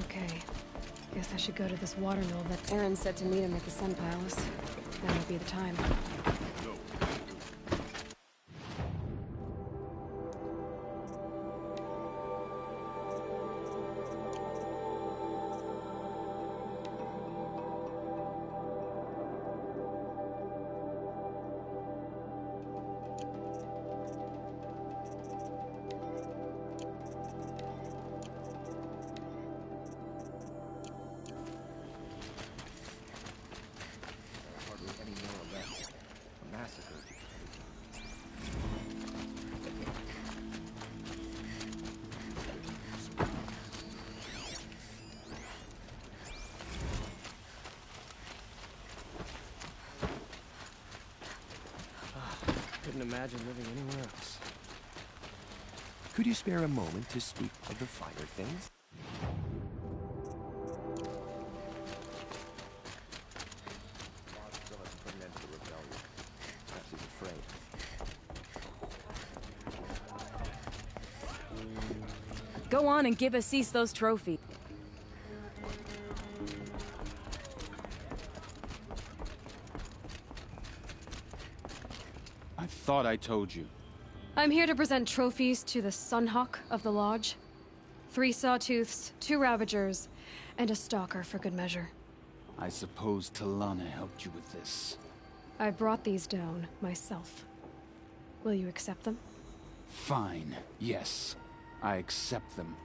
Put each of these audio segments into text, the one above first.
Okay. Guess I should go to this water mill that Aaron said to meet him at the Sun Palace. Now would be the time. Couldn't imagine living anywhere else. Could you spare a moment to speak of the finer things? Go on and give Assis those trophies. I thought I told you. I'm here to present trophies to the Sunhawk of the Lodge. 3 Sawtooths, 2 Ravagers, and a Stalker for good measure. I suppose Talana helped you with this. I brought these down myself. Will you accept them? Fine, yes. I accept them.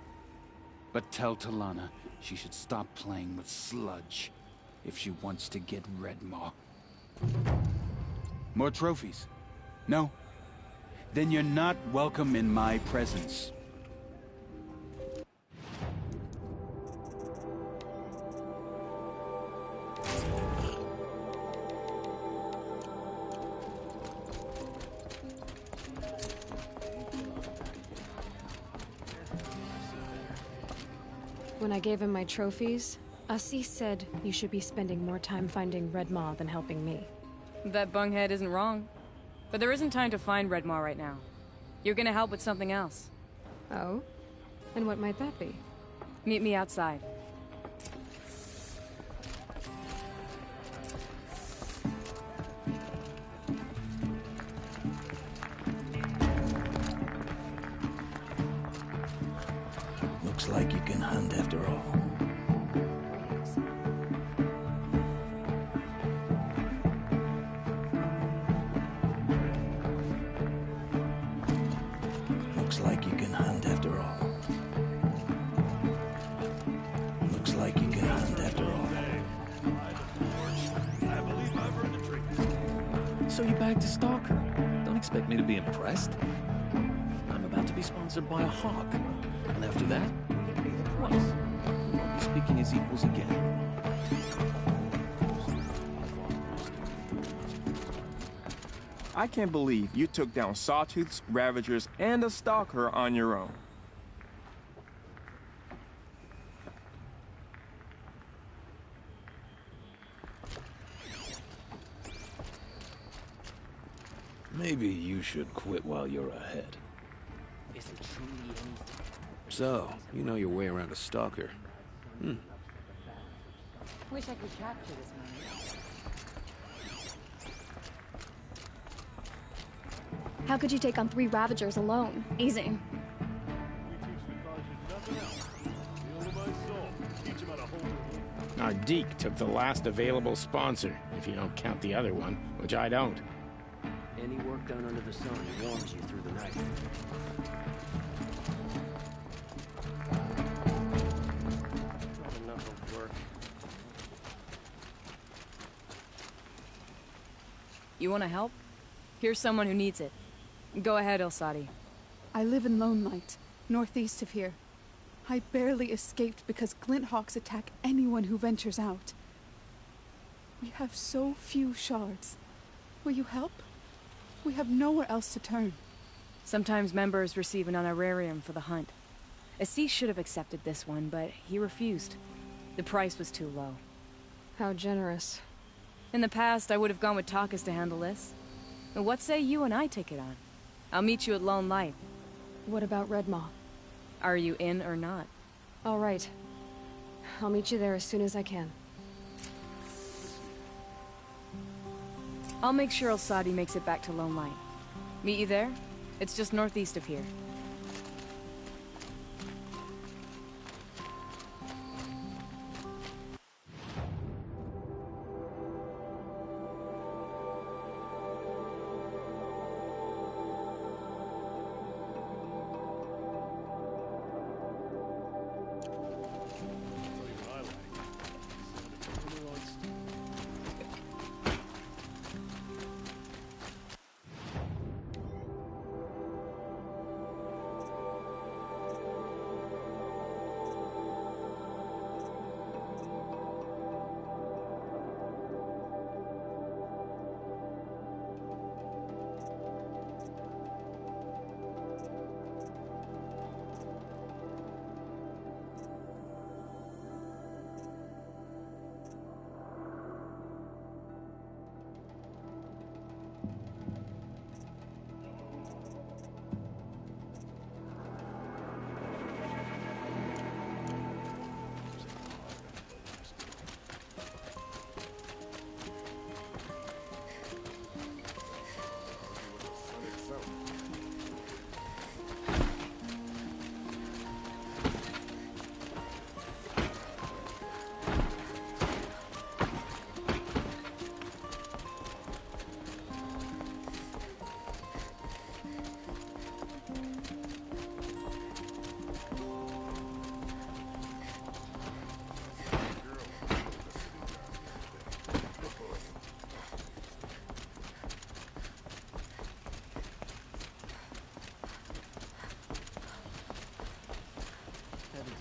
But tell Talana she should stop playing with sludge if she wants to get Redmaw. More trophies? No? Then you're not welcome in my presence. When I gave him my trophies, Assis said you should be spending more time finding Redmaw than helping me. That bunghead isn't wrong. But there isn't time to find Redmaw right now. You're gonna help with something else. Oh? And what might that be? Meet me outside. Looks like you can hunt after all. Looks like you can hunt after all. Looks like you can hunt after all. So you bagged a stalker. Don't expect me to be impressed. I'm about to be sponsored by a hawk. And after that, we get paid twice. We won't be speaking as equals again. I can't believe you took down Sawtooths, Ravagers, and a Stalker on your own. Maybe you should quit while you're ahead. So, you know your way around a stalker. Wish I could capture this moment. How could you take on 3 Ravagers alone? Easy. Our Deke took the last available sponsor, if you don't count the other one, which I don't. Any work done under the sun warms you through the night. Not enough of work. You wanna help? Here's someone who needs it. Go ahead, Elsadi. I live in Lone Light, northeast of here. I barely escaped because Glinthawks attack anyone who ventures out. We have so few shards. Will you help? We have nowhere else to turn. Sometimes members receive an honorarium for the hunt. Assis should have accepted this one, but he refused. The price was too low. How generous. In the past, I would have gone with Takas to handle this. But what say you and I take it on? I'll meet you at Lone Light. What about Redmaw? Are you in or not? All right. I'll meet you there as soon as I can. I'll make sure El-Sadi makes it back to Lone Light. Meet you there? It's just northeast of here.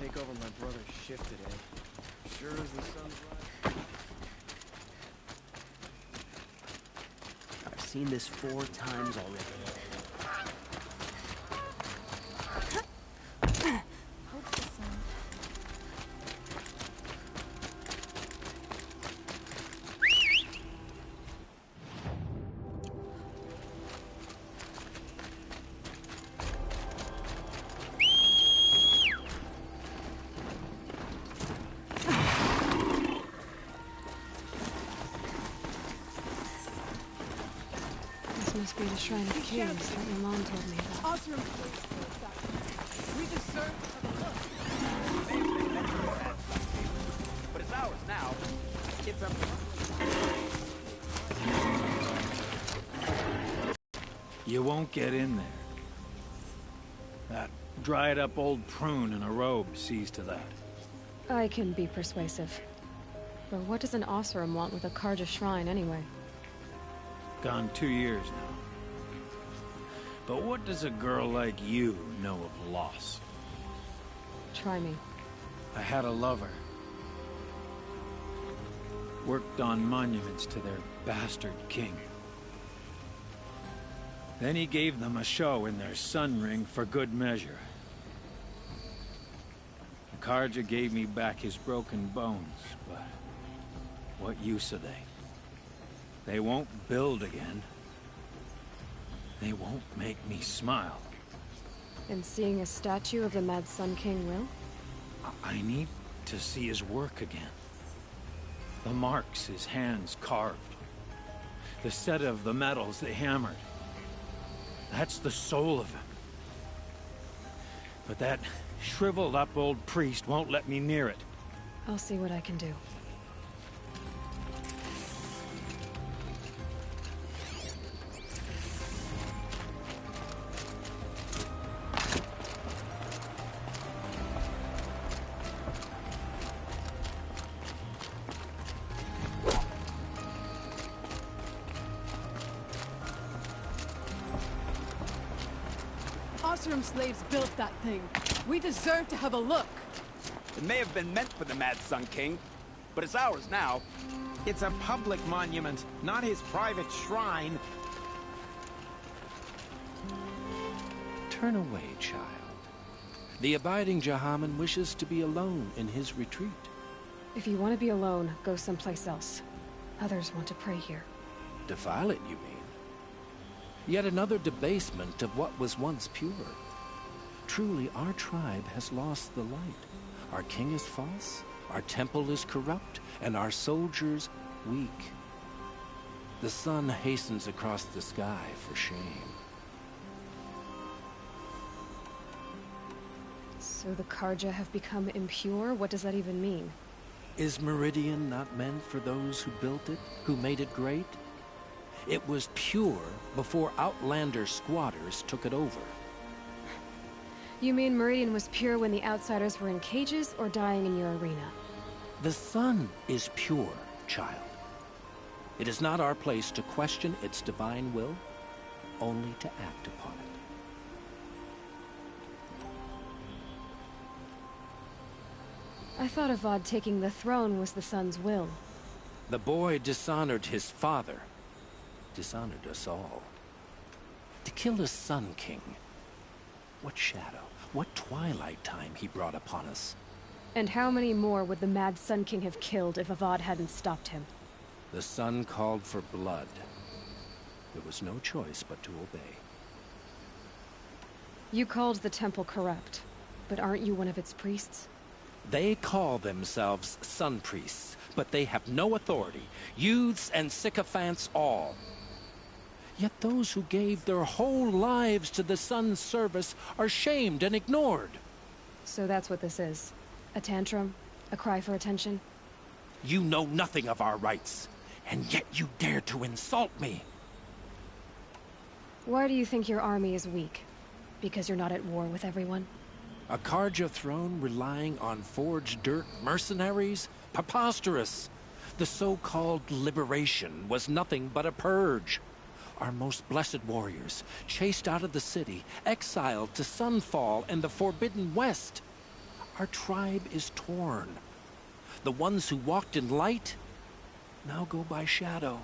Take over my brother's shift today. Sure as the sun's rising. I've seen this 4 times already. Must be the Shrine of Kings that my mom told me about. Osram, we deserve But it's ours now. It's up. You won't get in there. That dried-up old prune in a robe sees to that. I can be persuasive. But what does an Osram want with a Karja shrine, anyway? Gone 2 years now. But what does a girl like you know of loss? Try me. I had a lover. Worked on monuments to their bastard king. Then he gave them a show in their sun ring for good measure. The Karja gave me back his broken bones, but what use are they? They won't build again. They won't make me smile. And seeing a statue of the Mad Sun King will? I need to see his work again. The marks his hands carved. The set of the metals they hammered. That's the soul of him. But that shriveled up old priest won't let me near it. I'll see what I can do. Osram slaves built that thing. We deserve to have a look. It may have been meant for the Mad Sun King, but it's ours now. It's a public monument, not his private shrine. Turn away, child. The abiding Jahaman wishes to be alone in his retreat. If you want to be alone, go someplace else. Others want to pray here. Defile it, you mean? Yet another debasement of what was once pure. Truly, our tribe has lost the light. Our king is false, Our temple is corrupt, and our soldiers weak. The sun hastens across the sky for shame. So the Karja have become impure? What does that even mean? Is Meridian not meant for those who built it, who made it great? It was pure before Outlander squatters took it over. You mean Meridian was pure when the outsiders were in cages or dying in your arena? The sun is pure, child. It is not our place to question its divine will, only to act upon it. I thought Avad taking the throne was the sun's will. The boy dishonored his father, dishonored us all. To kill a Sun King. What shadow, what twilight time he brought upon us. And how many more would the mad Sun King have killed if Avad hadn't stopped him? The sun called for blood. There was no choice but to obey. You called the temple corrupt, but aren't you one of its priests? They call themselves Sun Priests, but they have no authority. Youths and sycophants all. Yet those who gave their whole lives to the sun's service are shamed and ignored. So that's what this is. A tantrum? A cry for attention? You know nothing of our rights, and yet you dare to insult me. Why do you think your army is weak? Because you're not at war with everyone? A Karja throne relying on forged dirt mercenaries? Preposterous! The so-called liberation was nothing but a purge. Our most blessed warriors, chased out of the city, exiled to Sunfall and the Forbidden West. Our tribe is torn. The ones who walked in light now go by shadow.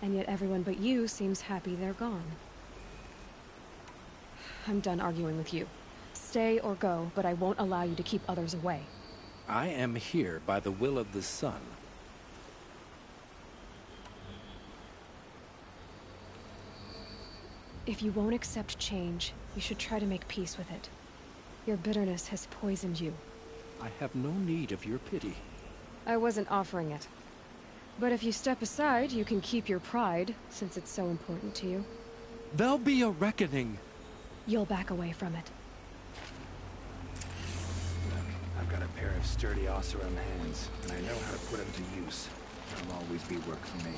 And yet everyone but you seems happy they're gone. I'm done arguing with you. Stay or go, but I won't allow you to keep others away. I am here by the will of the sun. If you won't accept change, you should try to make peace with it. Your bitterness has poisoned you. I have no need of your pity. I wasn't offering it. But if you step aside, you can keep your pride, since it's so important to you. There'll be a reckoning. You'll back away from it. I've got a pair of sturdy Oseram hands, and I know how to put them to use. There'll always be work for me.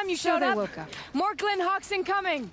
time you So showed they up. woke up. More Glenhawks incoming!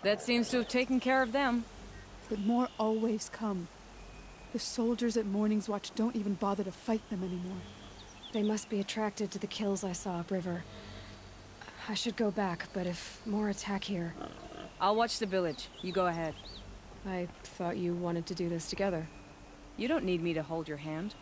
That seems to have taken care of them. But more always come. The soldiers at Morning's Watch don't even bother to fight them anymore. They must be attracted to the kills I saw upriver. I should go back, but if more attack here... I'll watch the village. You go ahead. I thought you wanted to do this together. You don't need me to hold your hand.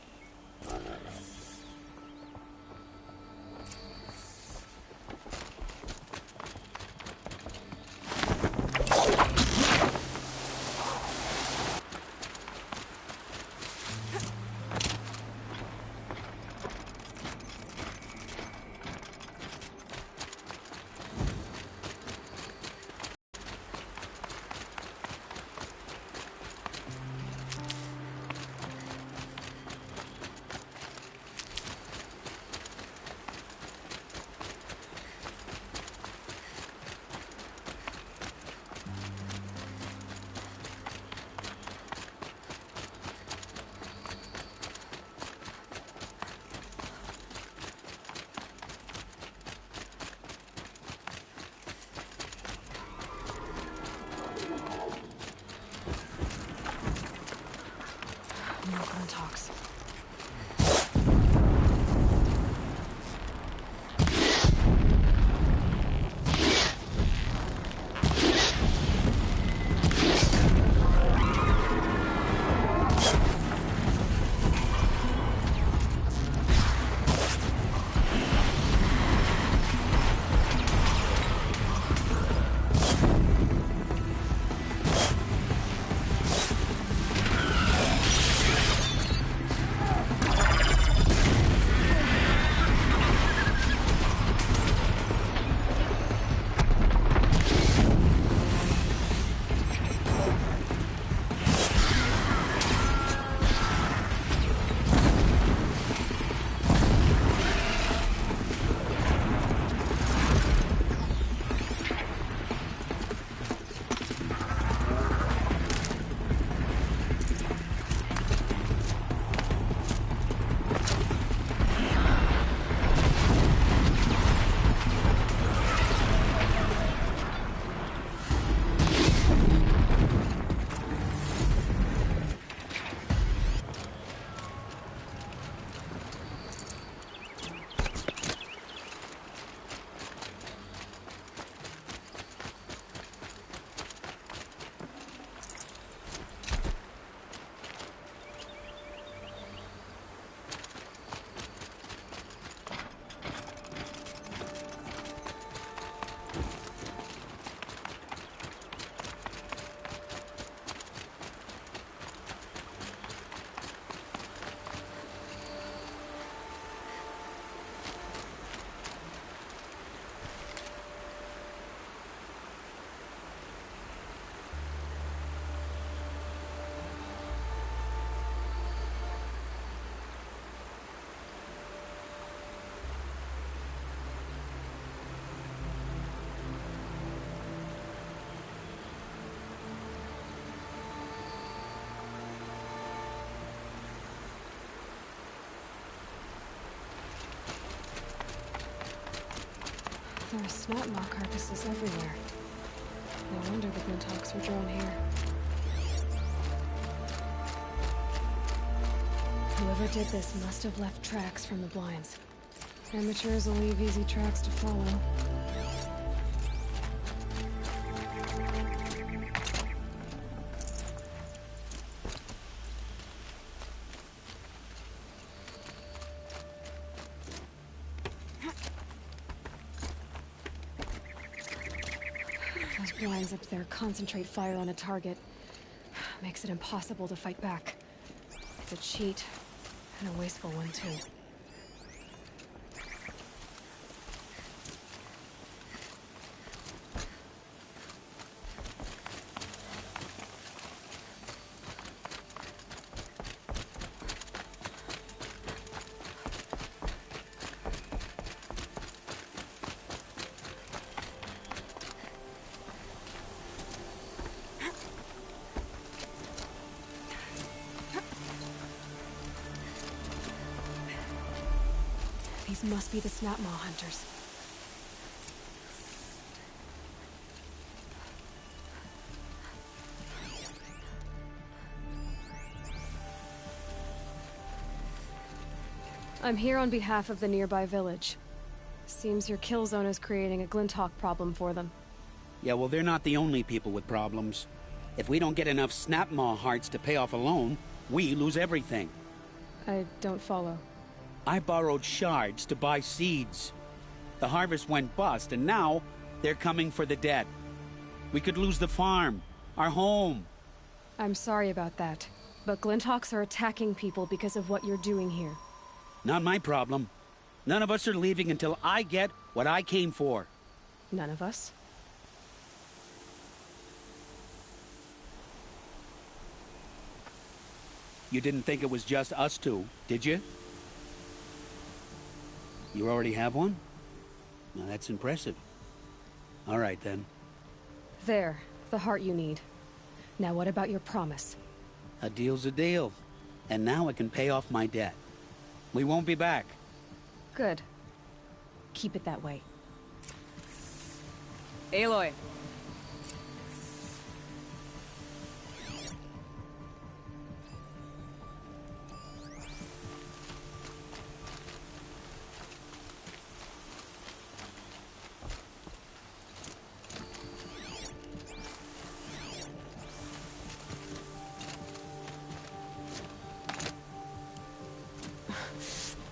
There are snap maw carcasses everywhere. No wonder the Glinthawks were drawn here. Whoever did this must have left tracks from the blinds. Amateurs will leave easy tracks to follow. Those blinds up there concentrate fire on a target. Makes it impossible to fight back. It's a cheat, and a wasteful one too. These must be the snap maw hunters. I'm here on behalf of the nearby village. Seems your kill zone is creating a Glinthawk problem for them. Yeah, well, they're not the only people with problems. If we don't get enough snap maw hearts to pay off a loan, we lose everything. I don't follow. I borrowed shards to buy seeds. The harvest went bust, and now they're coming for the debt. We could lose the farm, our home. I'm sorry about that, but Glinthawks are attacking people because of what you're doing here. Not my problem. None of us are leaving until I get what I came for. None of us? You didn't think it was just us two, did you? You already have one? Well, that's impressive. All right, then. There, the heart you need. Now what about your promise? A deal's a deal. And now I can pay off my debt. We won't be back. Good. Keep it that way. Aloy.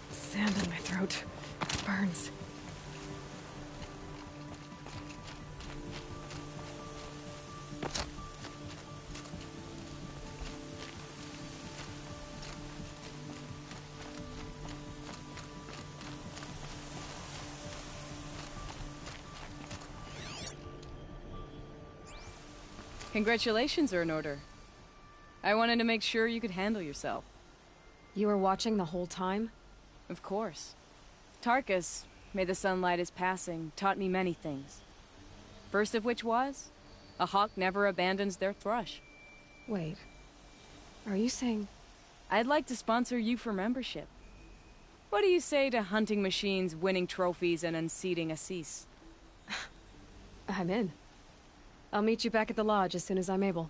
Sand in my throat. It burns. Congratulations are in order. I wanted to make sure you could handle yourself. You were watching the whole time? Of course. Tarkus, may the sunlight is passing, taught me many things. First of which was, a hawk never abandons their thrush. Wait. Are you saying... I'd like to sponsor you for membership. What do you say to hunting machines, winning trophies, and unseating Assis? I'm in. I'll meet you back at the lodge as soon as I'm able.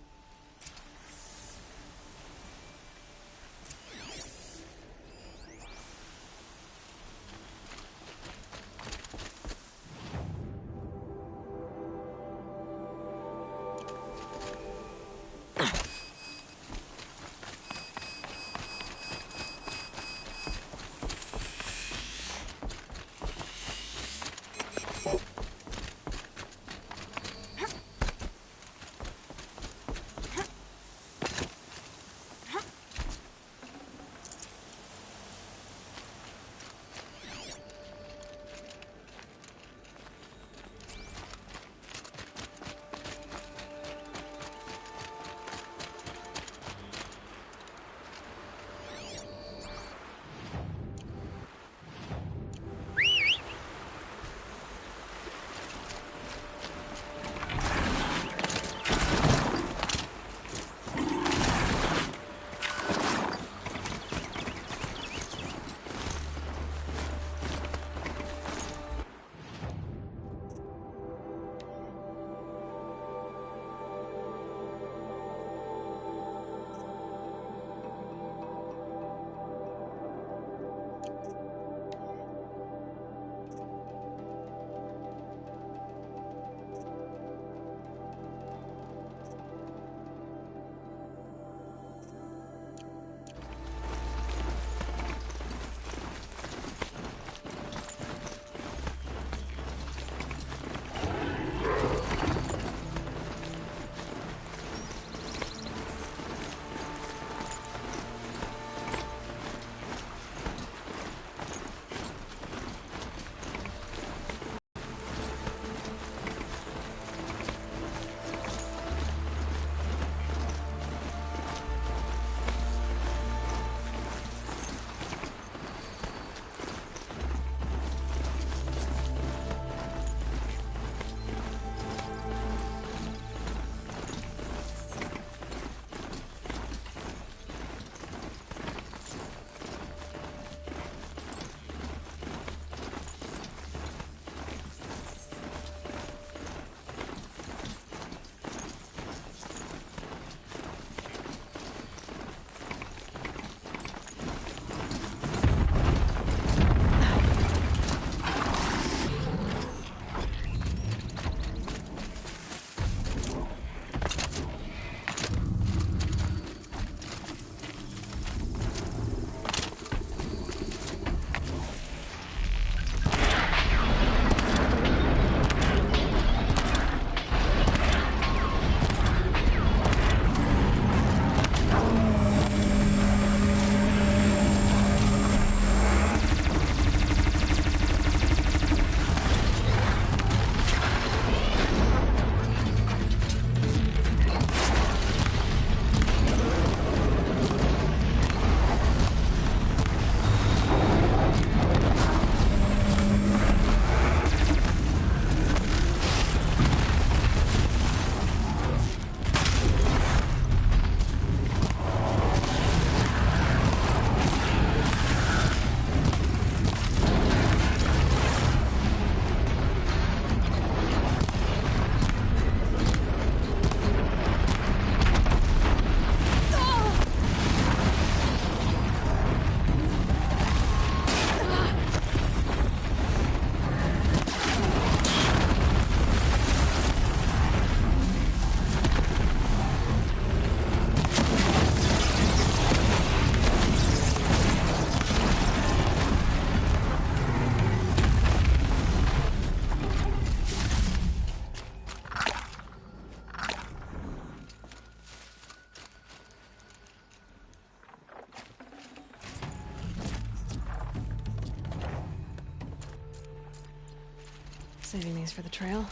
Saving these for the trail.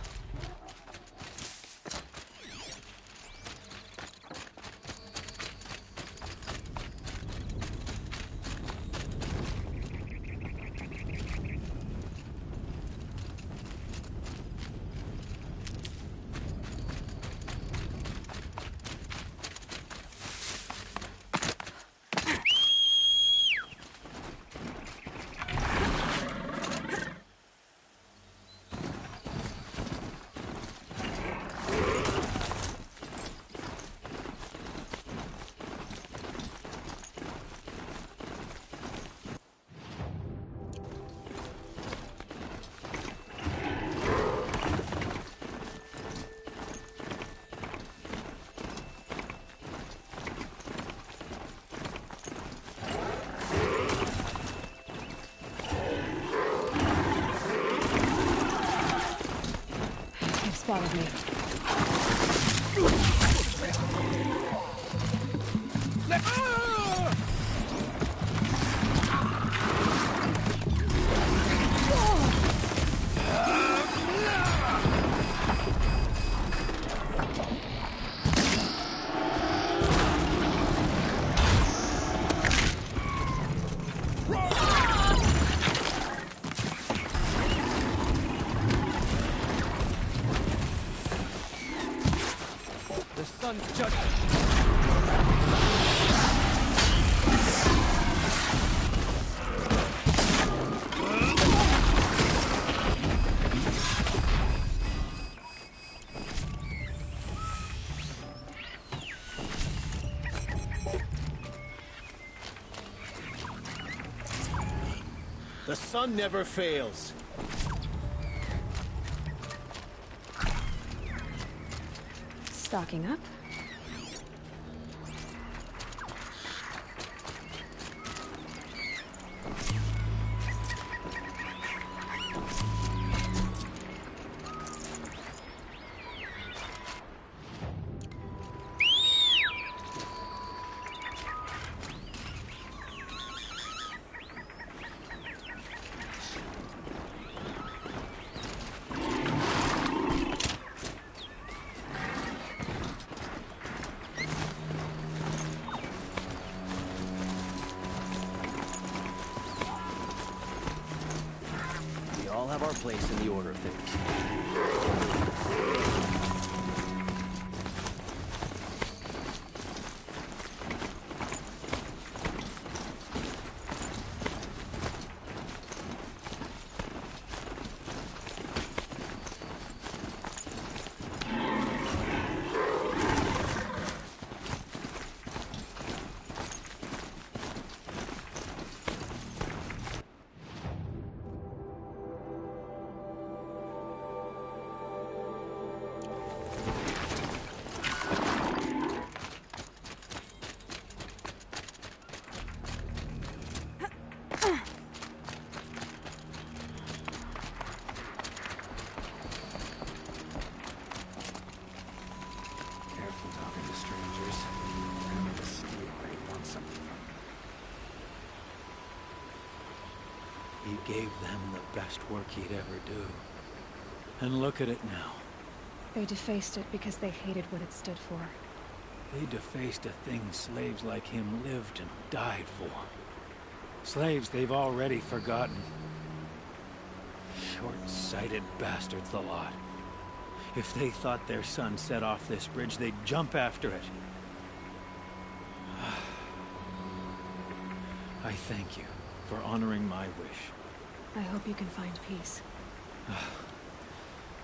Spotted me. Sun's judgment. The sun never fails. Stocking up. All have our place in the order of things. He gave them the best work he'd ever do. And look at it now. They defaced it because they hated what it stood for. They defaced a thing slaves like him lived and died for. Slaves they've already forgotten. Short-sighted bastards, the lot. If they thought their son set off this bridge, they'd jump after it. I thank you for honoring my wish. I hope you can find peace.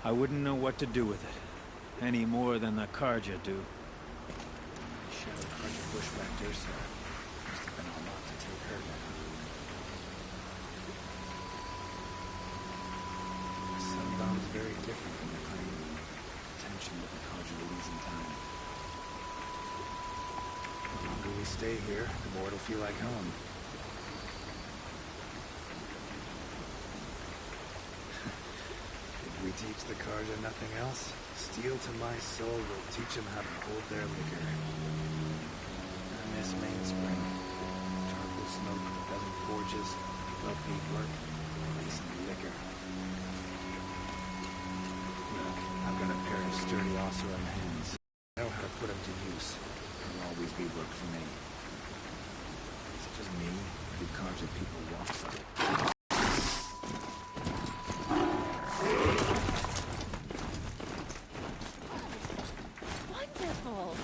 I wouldn't know what to do with it, any more than the Karja do. Shadow Karja bushwhacked Ursa. Must have been a lot to take her down. Sunbound is very different from the kind of tension that the Karja release in time. The longer we stay here, the more it'll feel like home. We teach the Karja nothing else. Steel to my soul will teach them how to hold their liquor. I miss Main Spring. Charcoal smoke, a dozen forges, well-paid work, releasing liquor. sturdy Oseram hands. I know how to put them to use. There'll always be work for me. Is it just me, or do conjured people walk funny? Wonderful!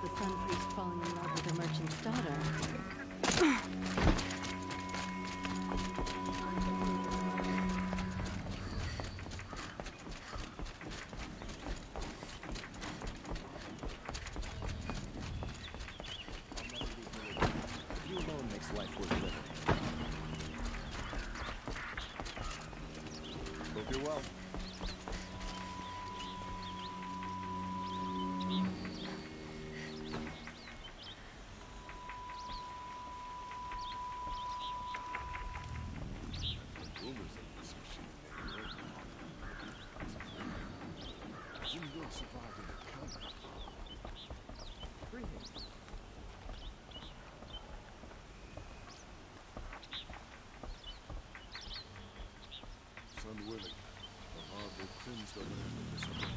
The sun priest falling in love with a merchant's daughter. You alone makes life worth living. Hope you're well. Unwilling, the harbor cleans the land of this corruption.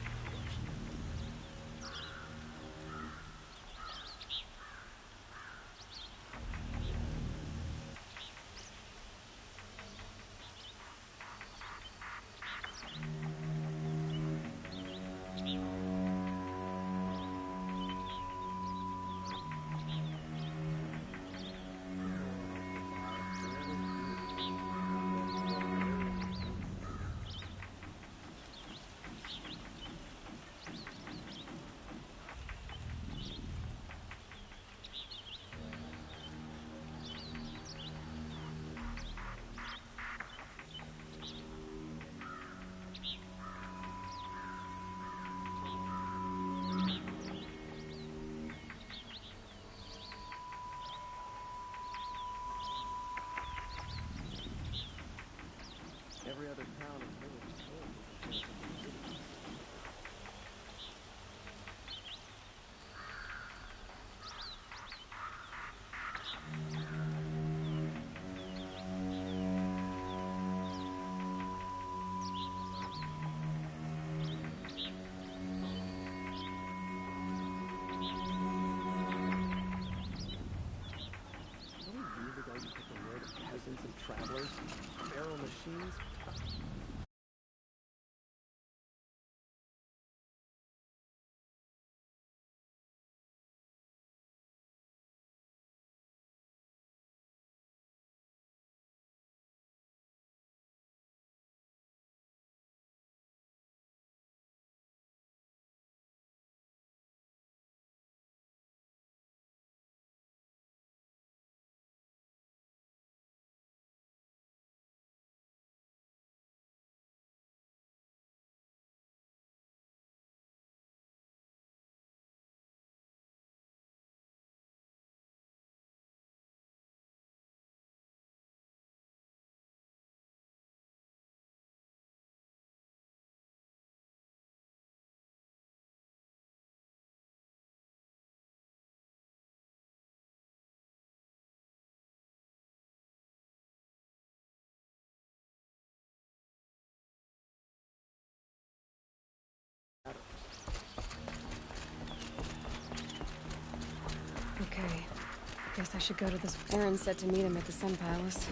Guess I should go to this. Aaron said to meet him at the Sun Palace.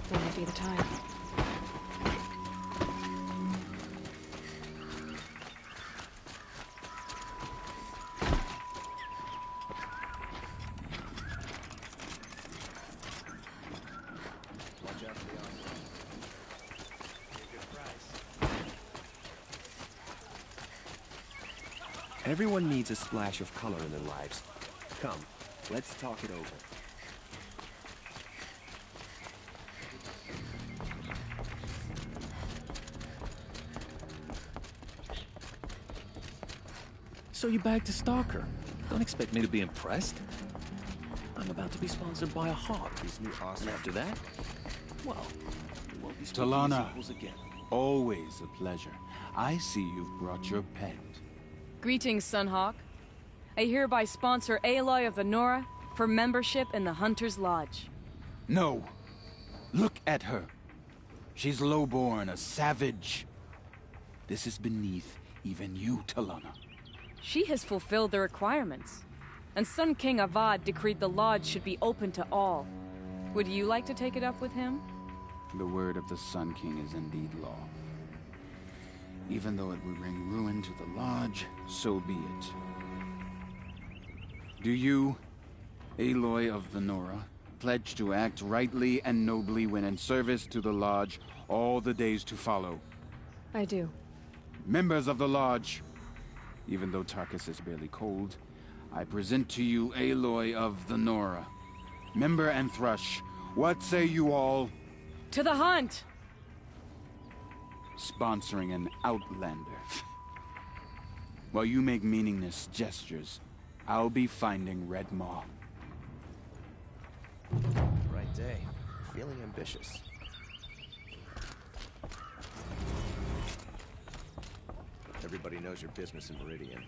When would be the time? Everyone needs a splash of color in their lives. Come, let's talk it over. So you bagged a stalker. Don't expect me to be impressed. I'm about to be sponsored by a hawk. And after that, well, we won't be speaking as Talana, equals again. always a pleasure. I see you've brought your pet. Greetings, Sunhawk. I hereby sponsor Aloy of the Nora for membership in the Hunter's Lodge. No. Look at her. She's lowborn, a savage. This is beneath even you, Talana. She has fulfilled the requirements, and Sun King Avad decreed the lodge should be open to all. Would you like to take it up with him? The word of the Sun King is indeed law. Even though it would bring ruin to the lodge, so be it. Do you, Aloy of the Nora, pledge to act rightly and nobly when in service to the lodge all the days to follow? I do. Members of the lodge, even though Tarkus is barely cold, I present to you Aloy of the Nora. Member and Thrush, what say you all? To the hunt! Sponsoring an outlander. While you make meaningless gestures, I'll be finding Red Maw. Right day. Feeling ambitious. Everybody knows your business in Meridian.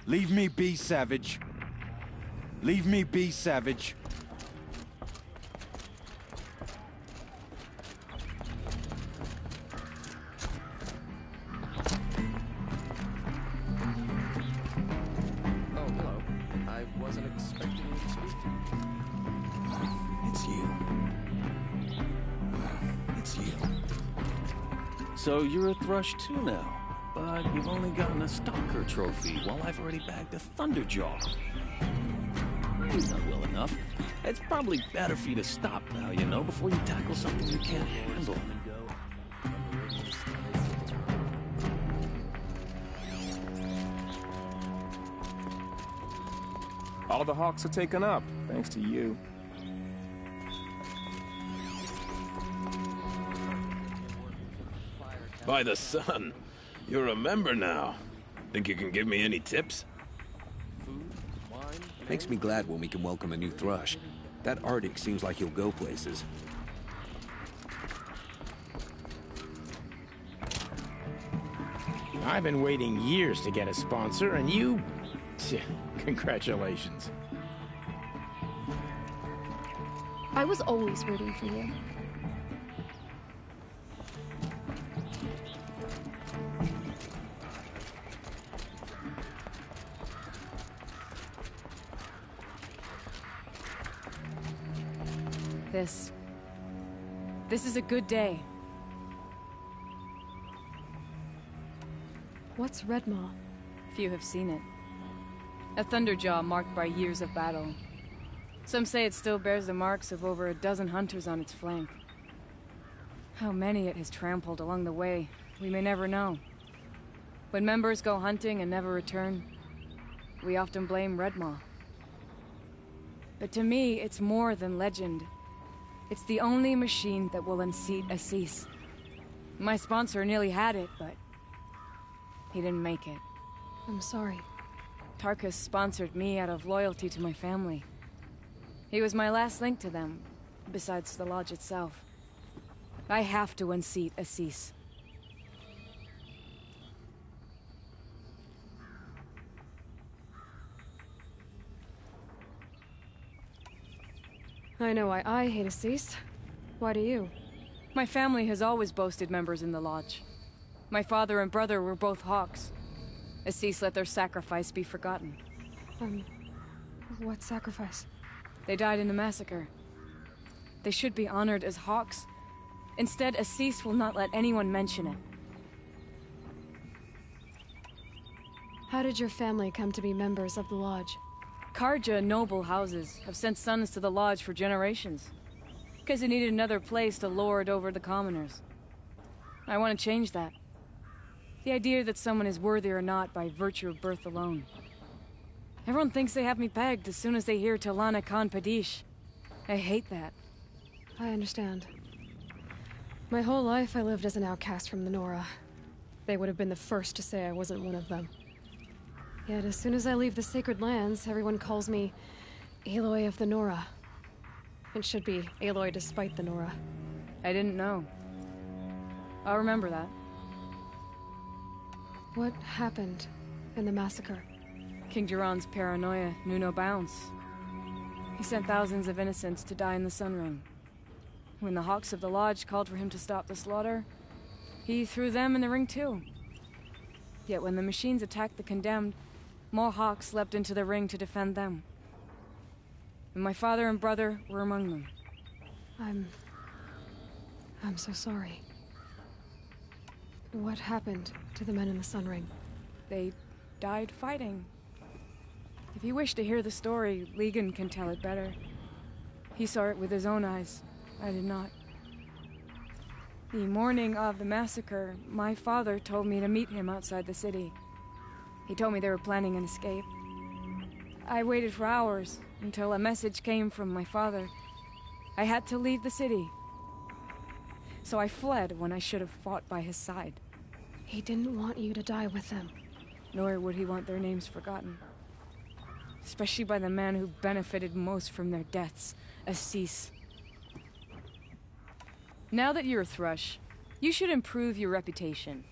Leave me be, Savage. Leave me be, Savage. Oh, hello. I wasn't expecting you to speak. It's you. It's you. So you're a Thrush too now, but you've only gotten a Stalker trophy while I've already bagged a Thunderjaw. You've done well enough. It's probably better for you to stop now, you know, before you tackle something you can't handle. All the hawks are taken up, thanks to you. By the sun, you're a member now. Think you can give me any tips? Makes me glad when we can welcome a new Thrush. That Arctic seems like he'll go places. I've been waiting years to get a sponsor, and you... Congratulations. I was always rooting for you. This is a good day. What's Red Maw? Few have seen it. A Thunderjaw marked by years of battle. Some say it still bears the marks of over a dozen hunters on its flank. How many it has trampled along the way, we may never know. When members go hunting and never return, we often blame Red Maw. But to me, it's more than legend. It's the only machine that will unseat Assis. My sponsor nearly had it, but he didn't make it. I'm sorry. Tarkus sponsored me out of loyalty to my family. He was my last link to them, besides the lodge itself. I have to unseat Assis. I know why I hate Assis. Why do you? My family has always boasted members in the lodge. My father and brother were both hawks. Assis let their sacrifice be forgotten. What sacrifice? They died in the massacre. They should be honored as hawks. Instead, Assis will not let anyone mention it. How did your family come to be members of the Lodge? Karja noble houses have sent sons to the Lodge for generations. Because they needed another place to lord over the commoners. I want to change that. The idea that someone is worthy or not by virtue of birth alone. Everyone thinks they have me pegged as soon as they hear Talana Khan Padish. I hate that. I understand. My whole life I lived as an outcast from the Nora. They would have been the first to say I wasn't one of them. Yet as soon as I leave the sacred lands, everyone calls me Aloy of the Nora. It should be Aloy despite the Nora. I didn't know. I'll remember that. What happened in the massacre? King Jiran's paranoia knew no bounds. He sent thousands of innocents to die in the Sun Ring. When the Hawks of the Lodge called for him to stop the slaughter, he threw them in the ring too. Yet when the machines attacked the condemned, more Hawks leapt into the ring to defend them. And my father and brother were among them. I'm so sorry. What happened to the men in the Sun Ring? They died fighting. If you wish to hear the story, Legan can tell it better. He saw it with his own eyes. I did not. The morning of the massacre, my father told me to meet him outside the city. He told me they were planning an escape. I waited for hours until a message came from my father. I had to leave the city. So I fled when I should have fought by his side. He didn't want you to die with them. Nor would he want their names forgotten. Especially by the man who benefited most from their deaths, Assis. Now that you're a Thrush, you should improve your reputation.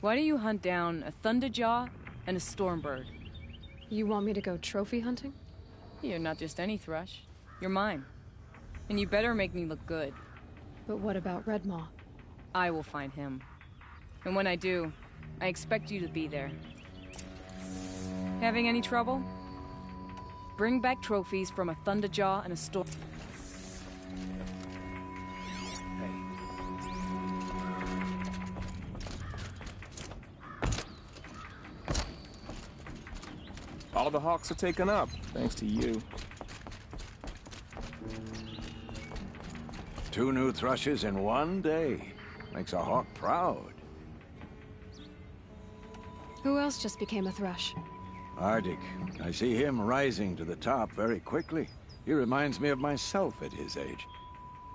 Why don't you hunt down a Thunderjaw and a Stormbird? You want me to go trophy hunting? You're not just any Thrush. You're mine. And you better make me look good. But what about Redmaw? I will find him. And when I do, I expect you to be there. Having any trouble? Bring back trophies from a Thunderjaw and a Storm... All the Hawks are taken up, thanks to you. 2 new Thrushes in one day. Makes a Hawk proud. Who else just became a Thrush? Arctic. I see him rising to the top very quickly. He reminds me of myself at his age.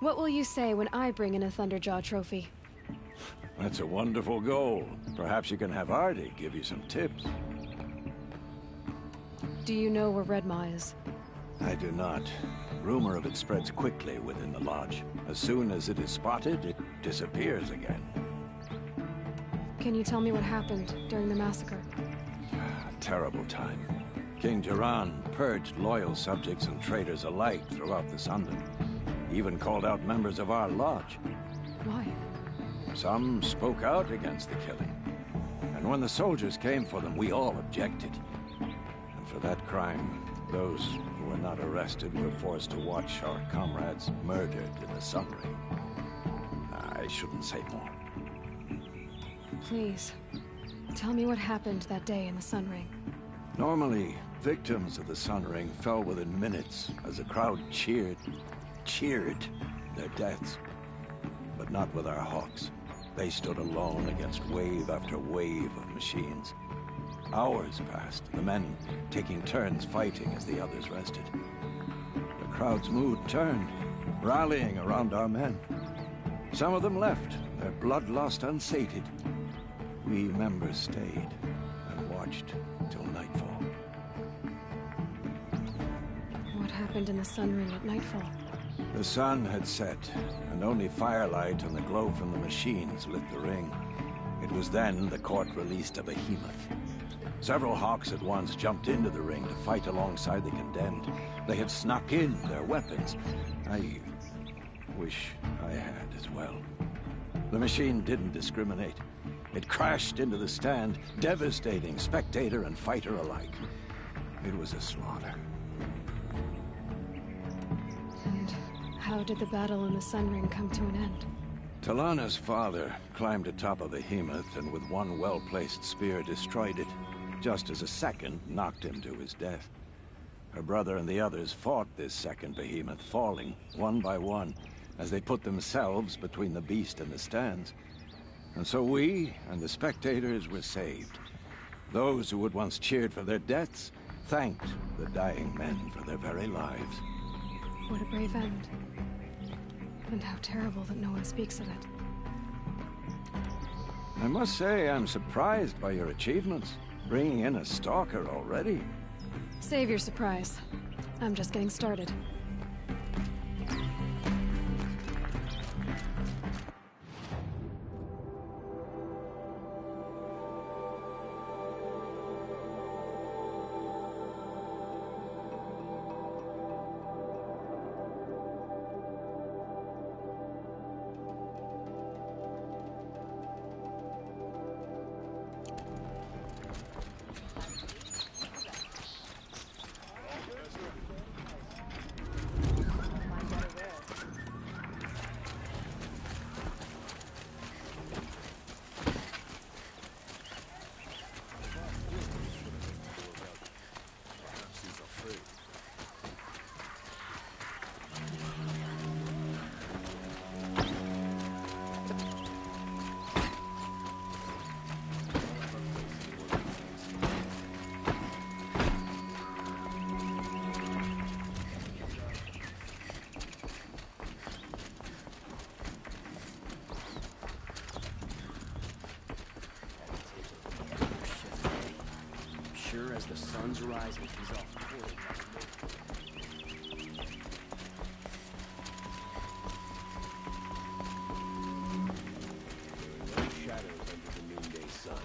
What will you say when I bring in a Thunderjaw trophy? That's a wonderful goal. Perhaps you can have Arctic give you some tips. Do you know where Redmaw is? I do not. Rumor of it spreads quickly within the Lodge. As soon as it is spotted, it disappears again. Can you tell me what happened during the massacre? A terrible time. King Jiran purged loyal subjects and traitors alike throughout the Sundom. He even called out members of our Lodge. Why? Some spoke out against the killing. And when the soldiers came for them, we all objected. And for that crime, those who were not arrested were forced to watch our comrades murdered in the Sun Ring. I shouldn't say more. Please, tell me what happened that day in the Sun Ring. Normally, victims of the Sun Ring fell within minutes as the crowd cheered their deaths. But not with our Hawks. They stood alone against wave after wave of machines. Hours passed, the men taking turns fighting as the others rested. The crowd's mood turned, rallying around our men. Some of them left, their bloodlust unsated. We members stayed and watched till nightfall. What happened in the Sun Ring at nightfall? The sun had set, and only firelight and the glow from the machines lit the ring. It was then the court released a behemoth. Several Hawks at once jumped into the ring to fight alongside the condemned. They had snuck in their weapons. I wish I had as well. The machine didn't discriminate. It crashed into the stand, devastating spectator and fighter alike. It was a slaughter. How did the battle in the Sun Ring come to an end? Talana's father climbed atop a behemoth and with one well-placed spear destroyed it, just as a second knocked him to his death. Her brother and the others fought this second behemoth, falling one by one as they put themselves between the beast and the stands. And so we and the spectators were saved. Those who had once cheered for their deaths thanked the dying men for their very lives. What a brave end. And how terrible that no one speaks of it. I must say I'm surprised by your achievements. Bringing in a stalker already. Save your surprise. I'm just getting started. Sure as the sun's rising, he's off toward Shadows under the noonday sun.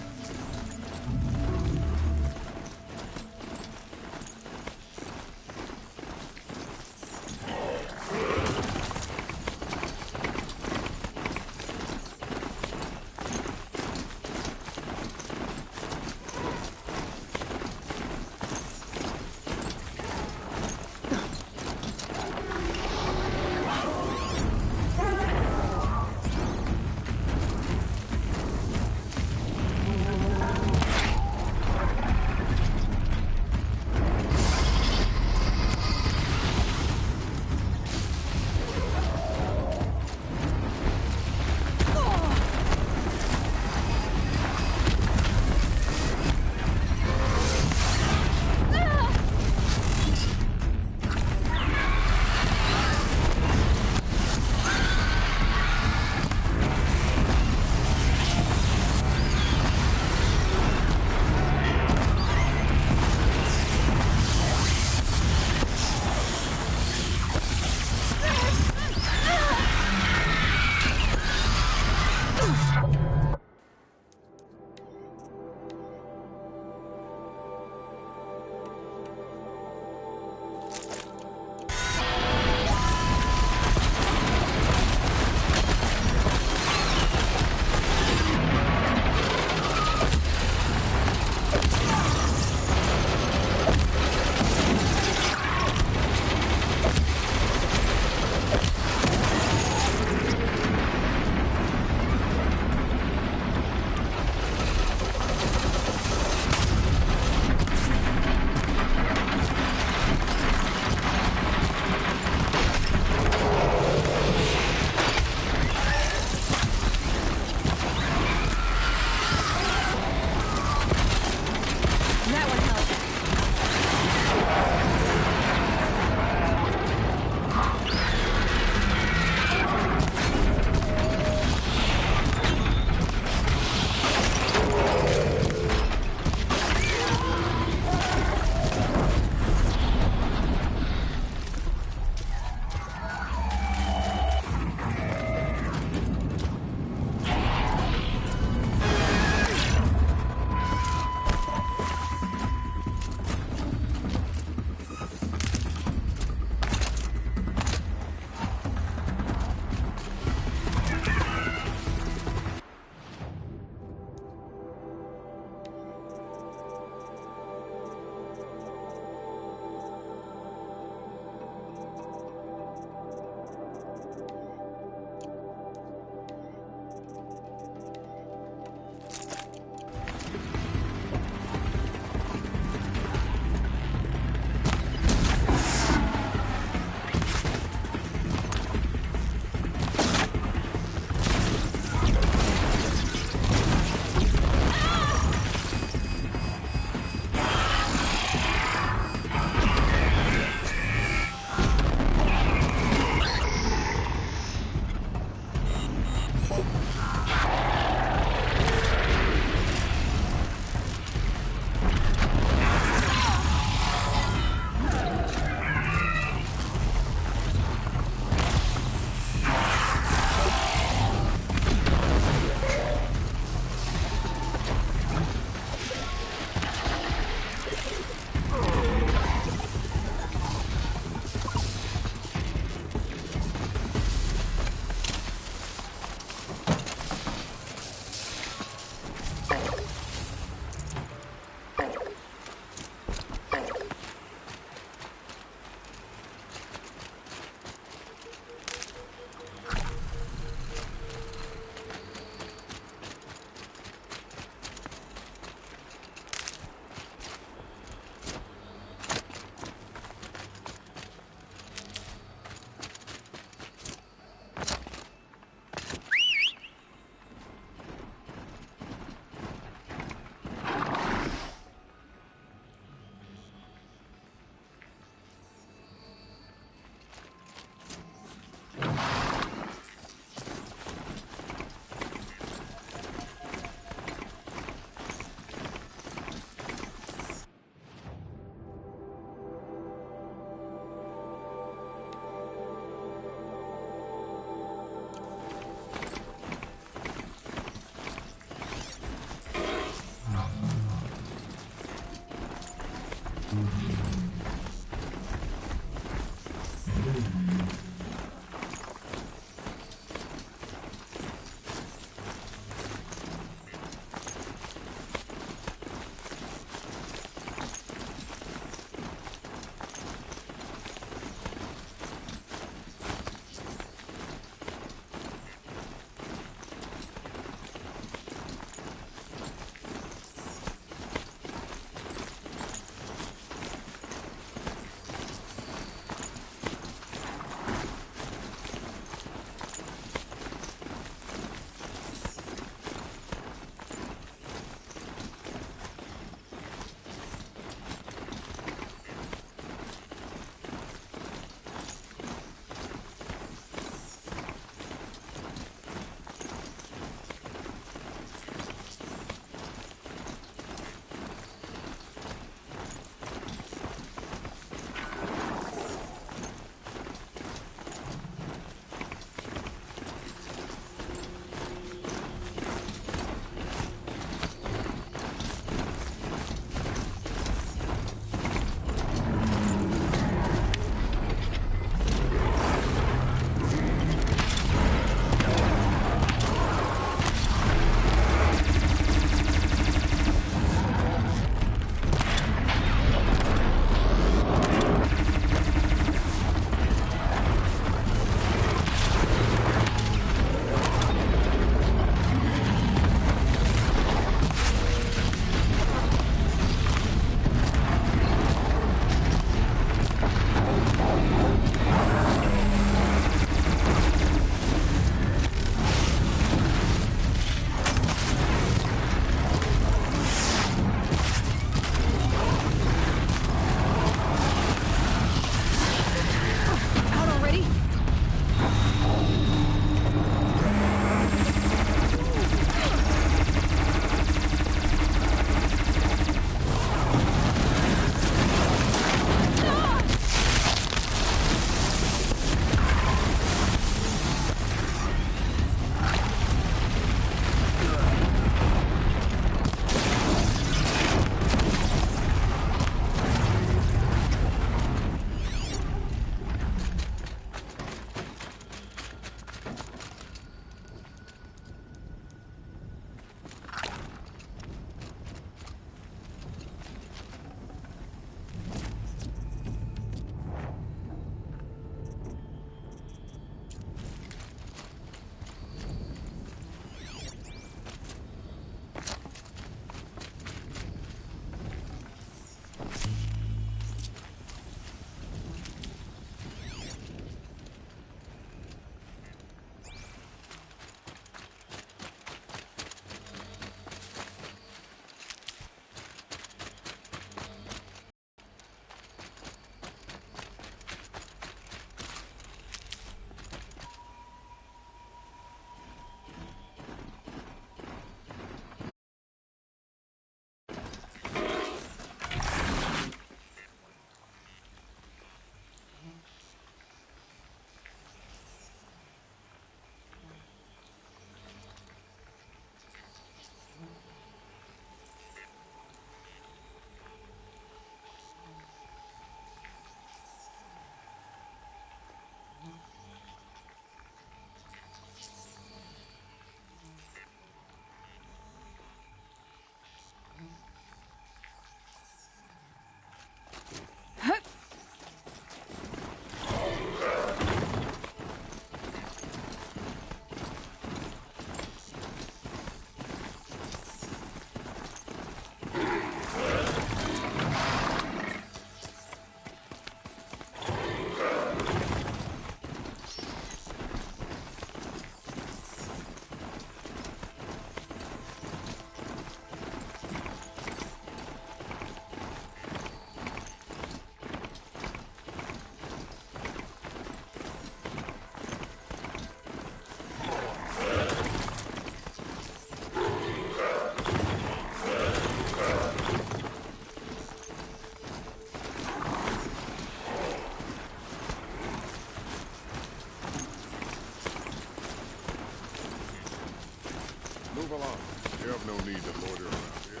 Move along. You have no need to loiter around here.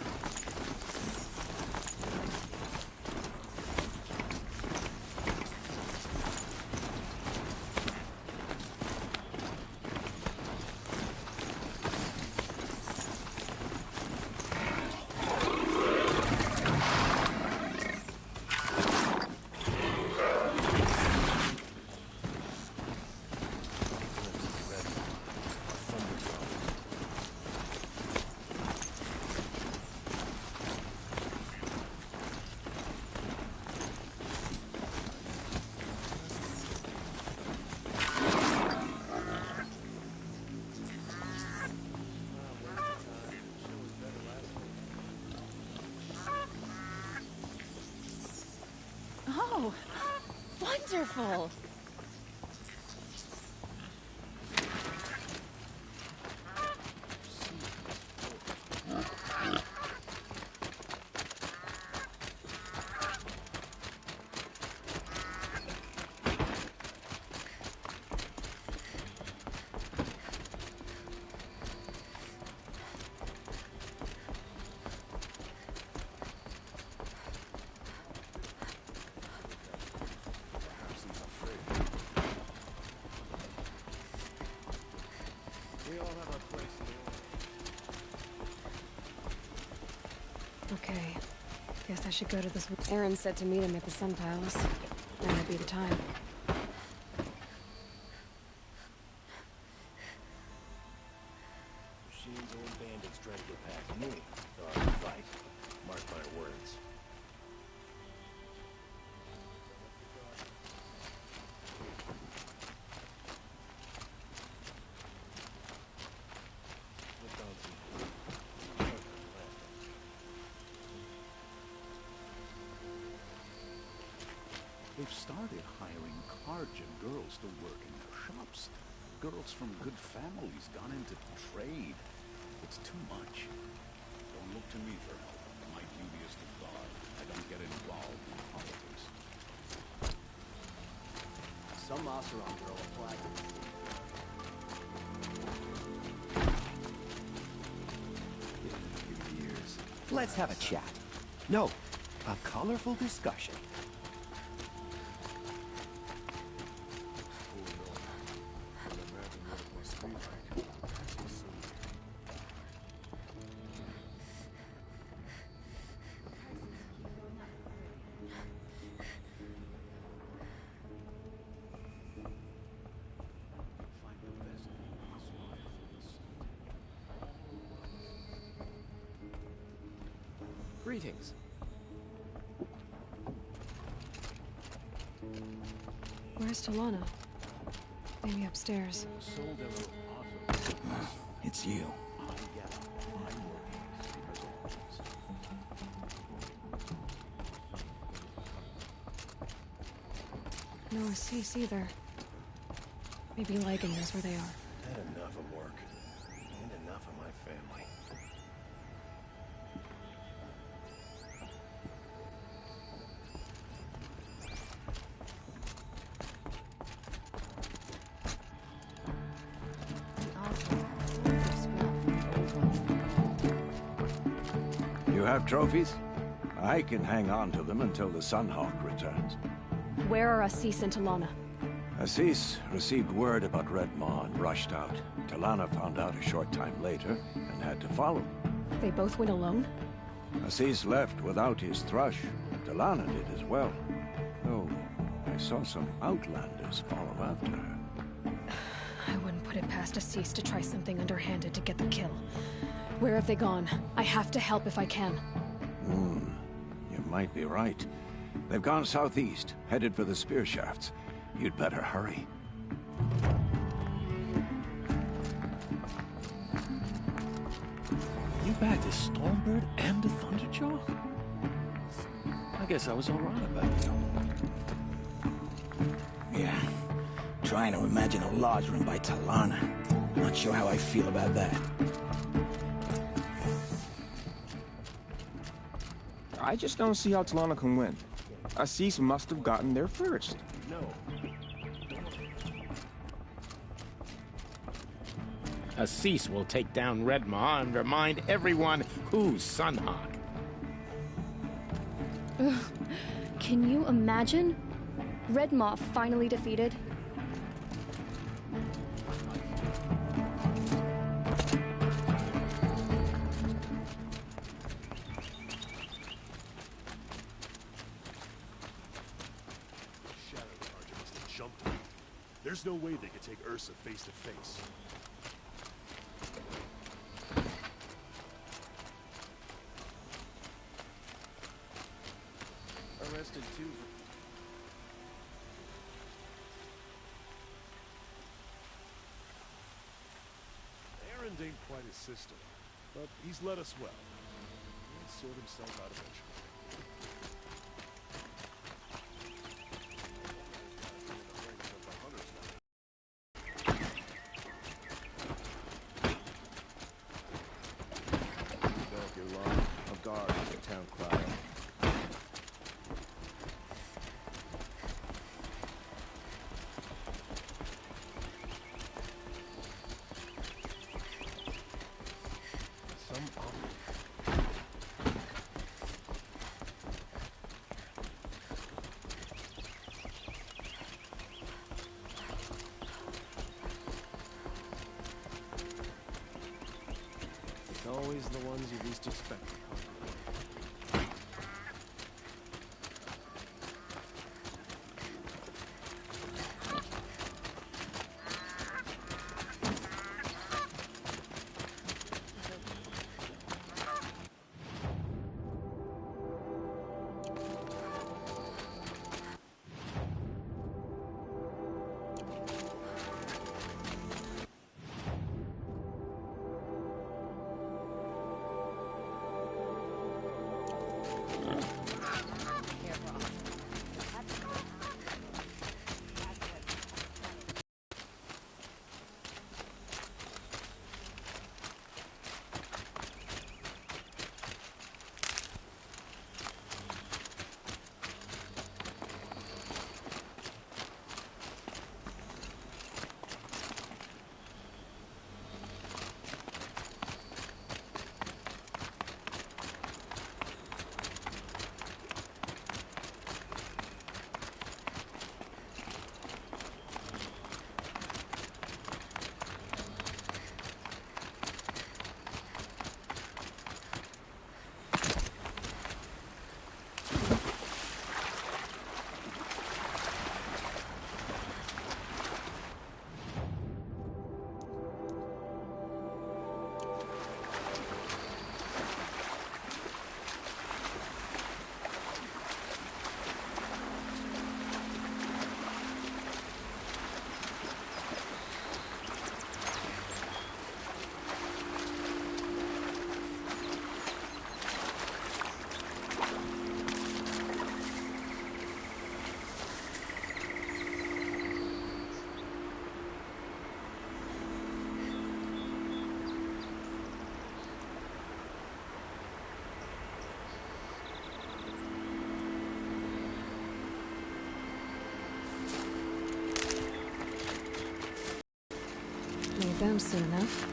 Oh, wonderful! Okay. Guess I should go to this. Aaron said to meet him at the Sun Palace. That might be the time. Machines and bandits trying to get past me. Thought I'd fight. Mark my words. They've started hiring Karjan girls to work in their shops. Girls from good families gone into trade. It's too much. Don't look to me for help. My duty is to guard. I don't get involved in politics. Some Oseram girl applied. Let's have a chat. No, a colorful discussion. Greetings. Where's Talana? Maybe upstairs. It's you. No Assis either. Maybe Lagan knows where they are. Had enough of work. And enough of my family. You have trophies? I can hang on to them until the Sunhawk returns. Where are Assis and Talana? Assis received word about Red Maw and rushed out. Talana found out a short time later and had to follow. They both went alone? Assis left without his thrush. Talana did as well. Oh, I saw some outlanders follow after her. I wouldn't put it past Assis to try something underhanded to get the kill. Where have they gone? I have to help if I can. You might be right. They've gone southeast, headed for the spear shafts. You'd better hurry. You backed a Stormbird and a Thunderjaw? I guess I was all right about it. Yeah. Trying to imagine a lodge run by Talana. Not sure how I feel about that. I just don't see how Talana can win. Assis must have gotten there first. No. Assis will take down Redmaw and remind everyone who's Sunhawk. Ugh. Can you imagine? Redmaw finally defeated. There's no way they could take Ursa face to face. Arrested too. Aaron ain't quite his sister, but he's led us well. He'll sort himself out eventually. Always the ones you least expect. Need them soon enough.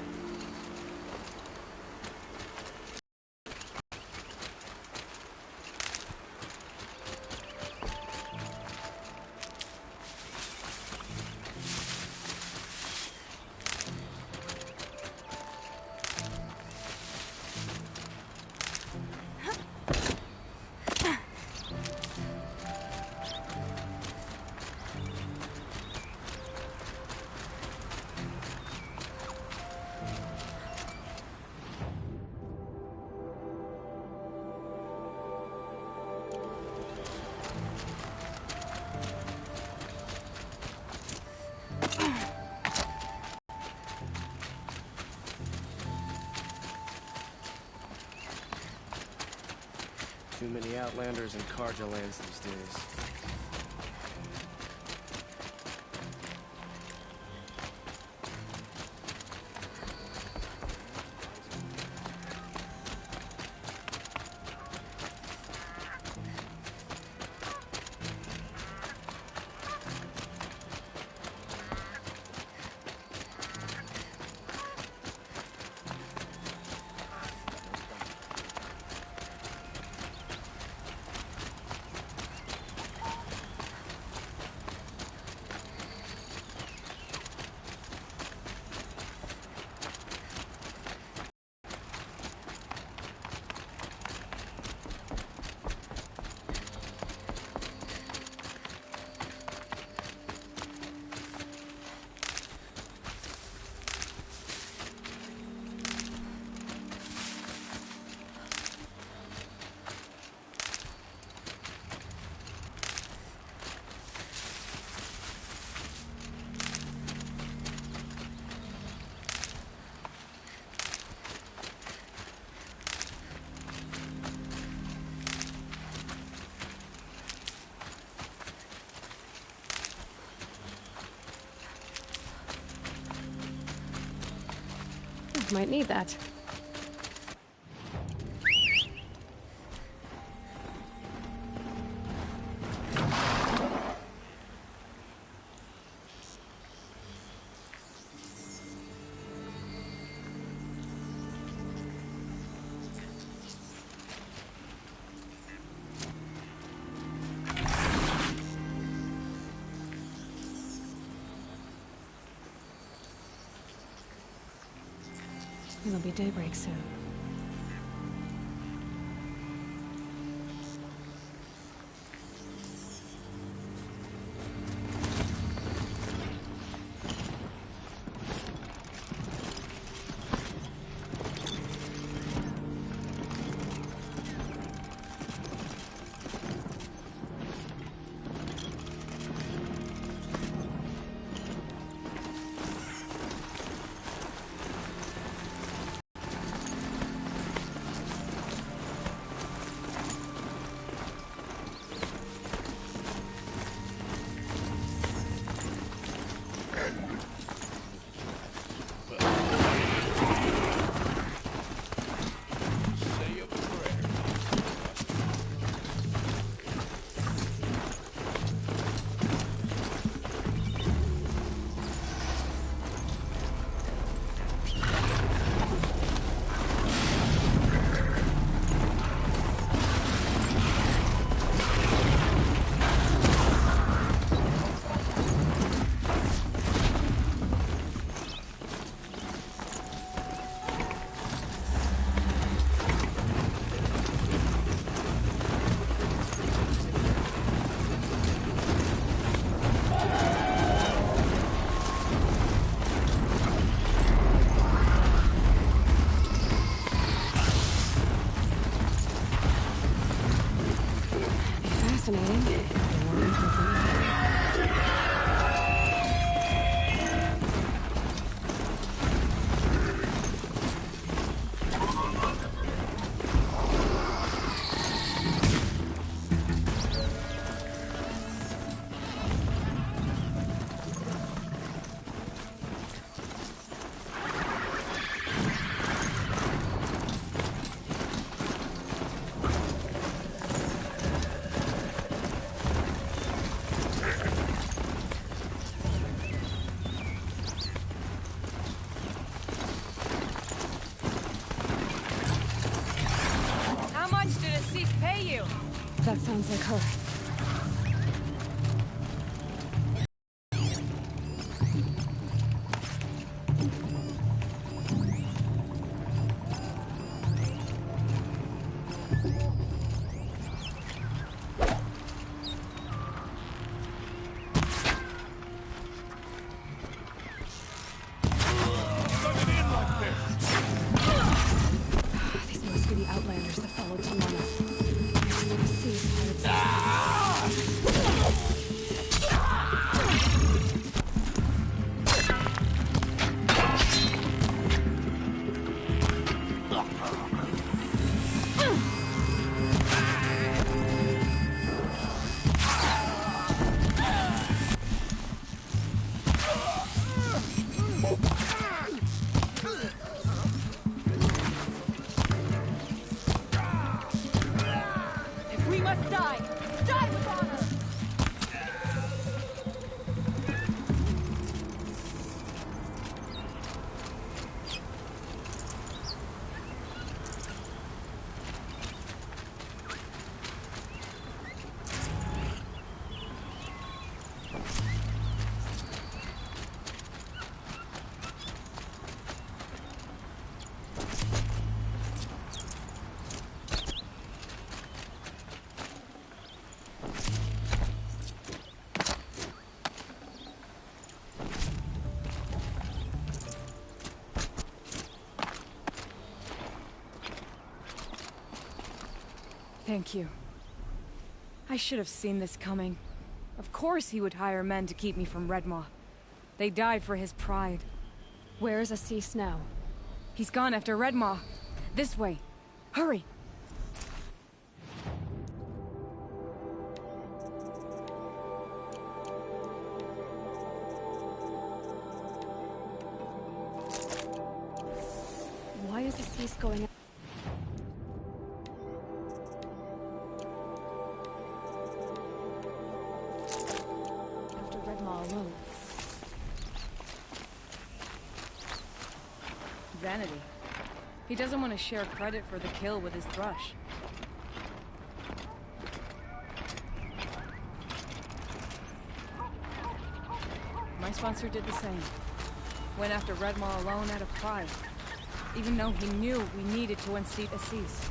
Too many Outlanders and Karja lands these days. Might need that. It'll be daybreak soon. That sounds like her. These must be the Outlanders that followed Talana. Thank you. I should have seen this coming. Of course he would hire men to keep me from Redmaw. They died for his pride. Where's Assis now? He's gone after Redmaw. This way. Hurry! is Assis going? After Redmaw alone. Vanity. He doesn't want to share credit for the kill with his thrush. My sponsor did the same. Went after Redmaw alone out of pride. Even though he knew we needed to unseat Assis.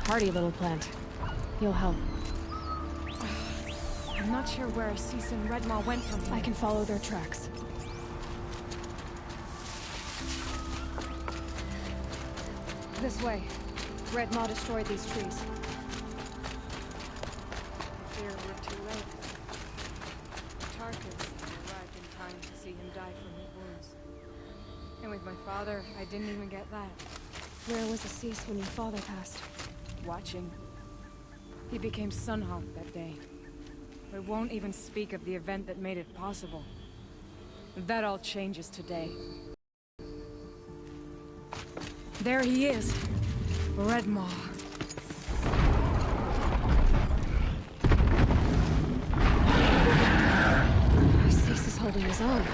Hardy little plant. You'll help. I'm not sure where Assis and Redmaw went from here. I can follow their tracks. This way. Redmaw destroyed these trees. I fear we're too late. Tarkus arrived in time to see him die from his wounds. And with my father, I didn't even get that. Where was Assis when your father passed? Watching. He became Sunhawk that day. But won't even speak of the event that made it possible. That all changes today. There he is. Redmaw. Assis is holding his own.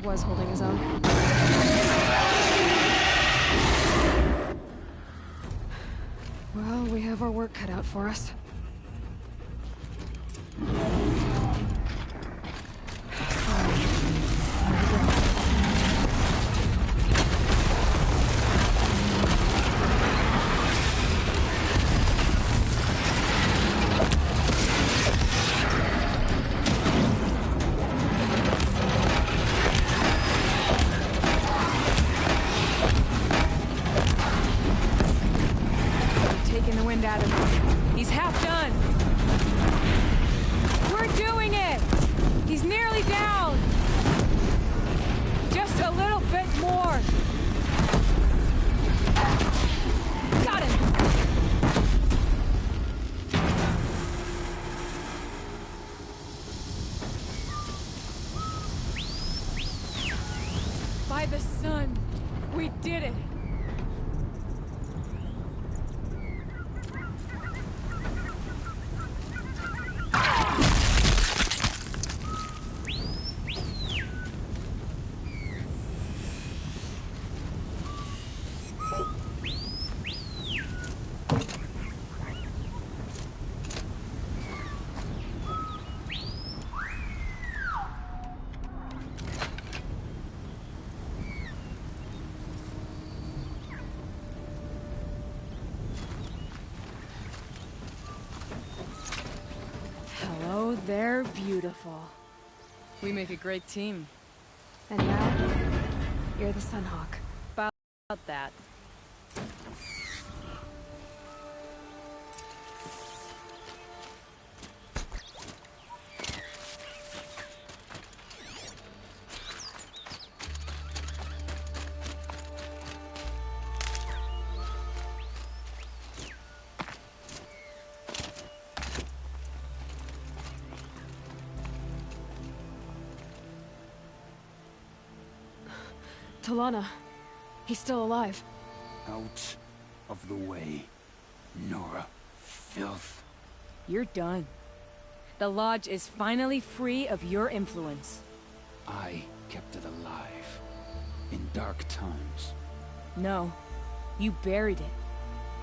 Was holding his own. Well, we have our work cut out for us. By the sun, we did it! They're beautiful. We make a great team. And now, you're the Sunhawk. About that. Talana. He's still alive. Out of the way, Nora. Filth. You're done. The Lodge is finally free of your influence. I kept it alive. In dark times. No. You buried it.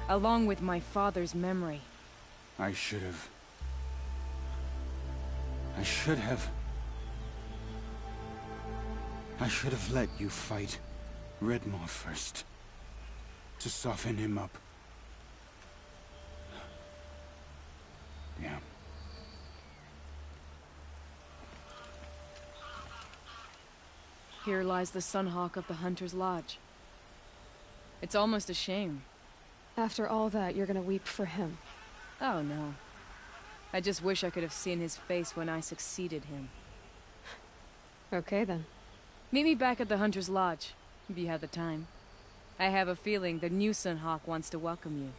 along with my father's memory. I should have... I should have let you fight Redmore first. To soften him up. Yeah. Here lies the Sunhawk of the Hunter's Lodge. It's almost a shame. After all that, you're gonna weep for him. Oh, no. I just wish I could have seen his face when I succeeded him. Okay, then. Meet me back at the Hunter's Lodge, if you have the time. I have a feeling the new Sunhawk wants to welcome you.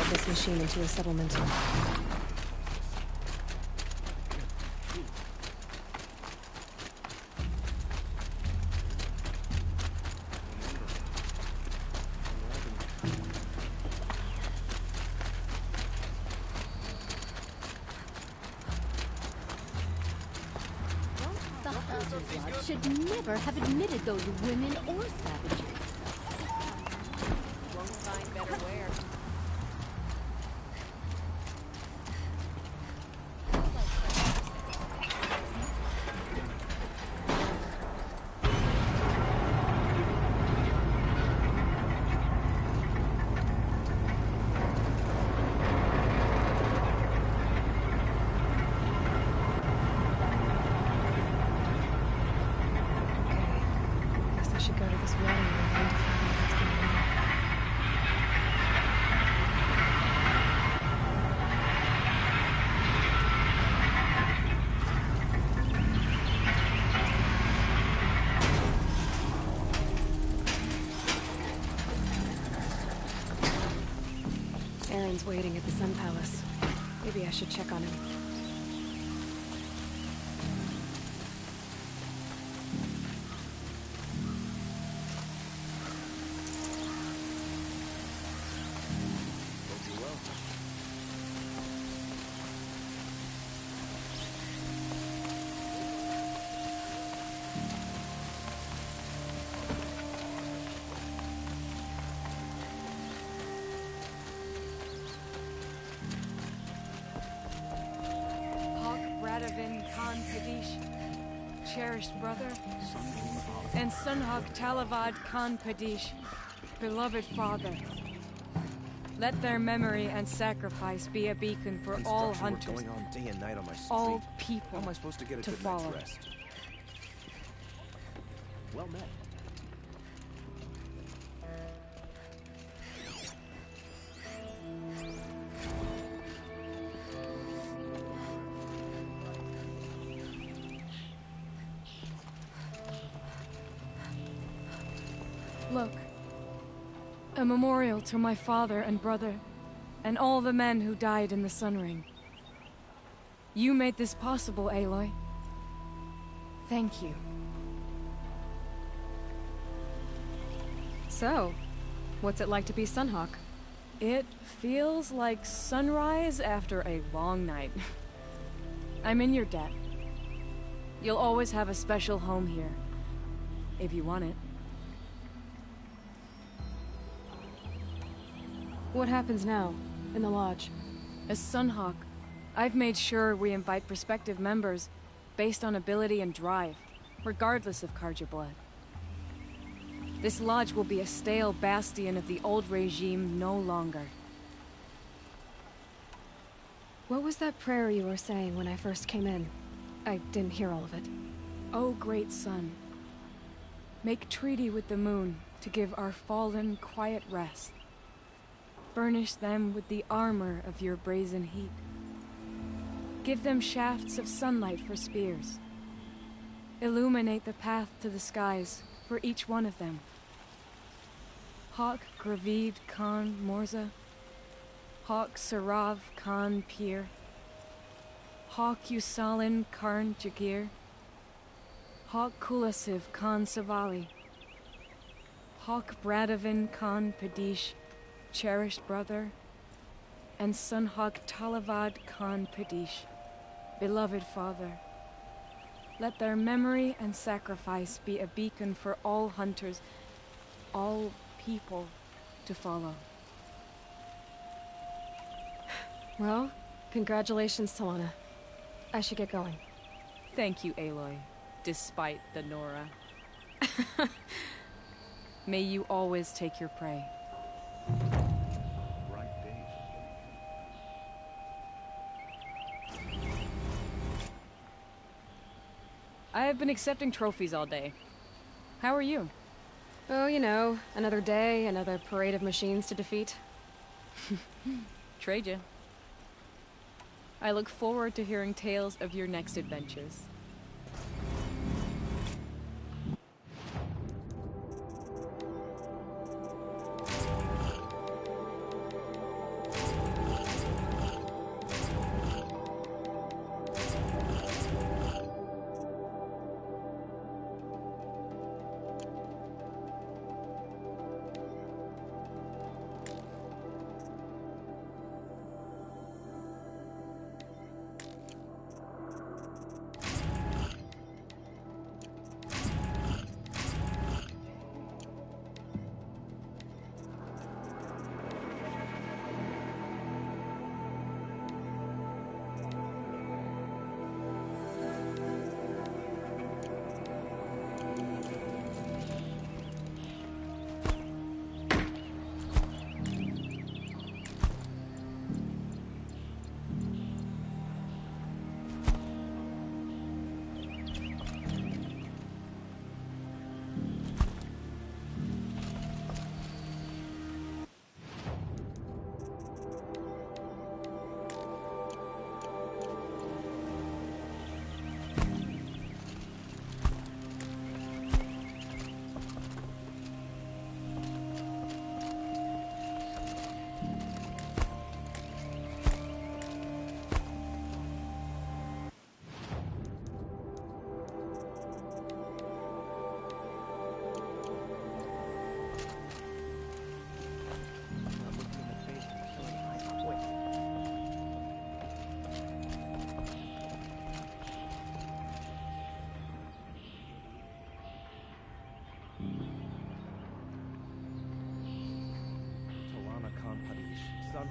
this machine into a settlement. The Hunter's Lodge should never have admitted those women or savages. Won't find better wear. Guess I should go to this water ravine to find out what's going on. Aaron's waiting at the Sun Palace. Maybe I should check on him. Khan Kadish, cherished brother, and Sunhawk Talavad Khan Kadish, beloved father. Let their memory and sacrifice be a beacon for all hunters, going on day and night on my street. all people How am I supposed to get a to good follow. night's rest? Well met. Look, a memorial to my father and brother, and all the men who died in the Sun Ring. You made this possible, Aloy. Thank you. So, what's it like to be Sunhawk? It feels like sunrise after a long night. I'm in your debt. You'll always have a special home here, if you want it. What happens now, in the lodge? As Sunhawk, I've made sure we invite prospective members based on ability and drive, regardless of Karja blood. This lodge will be a stale bastion of the old regime no longer. What was that prayer you were saying when I first came in? I didn't hear all of it. O great sun, make treaty with the moon to give our fallen quiet rest. Furnish them with the armor of your brazen heat. Give them shafts of sunlight for spears. Illuminate the path to the skies for each one of them. Hawk Gravid Khan Morza, Hawk Sarav Khan Pir, Hawk Usalin Karn Jagir, Hawk Kulasiv Khan Savali, Hawk Bradavin Khan Padish, cherished brother, and Sunhawk Talavad Khan Padish, beloved father. Let their memory and sacrifice be a beacon for all hunters, all people to follow. Well, congratulations, Talana. I should get going. Thank you, Aloy, despite the Nora. May you always take your prey. Bright day. I have been accepting trophies all day. How are you? Oh, you know, another day, another parade of machines to defeat. Trade ya. I look forward to hearing tales of your next adventures.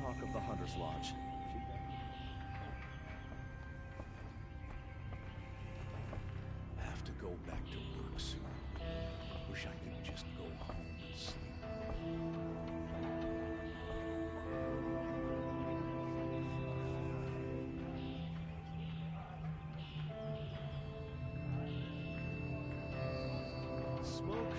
Hawk of the Hunter's Lodge. Have to go back to work soon. Wish I could just go home and sleep. Smoke.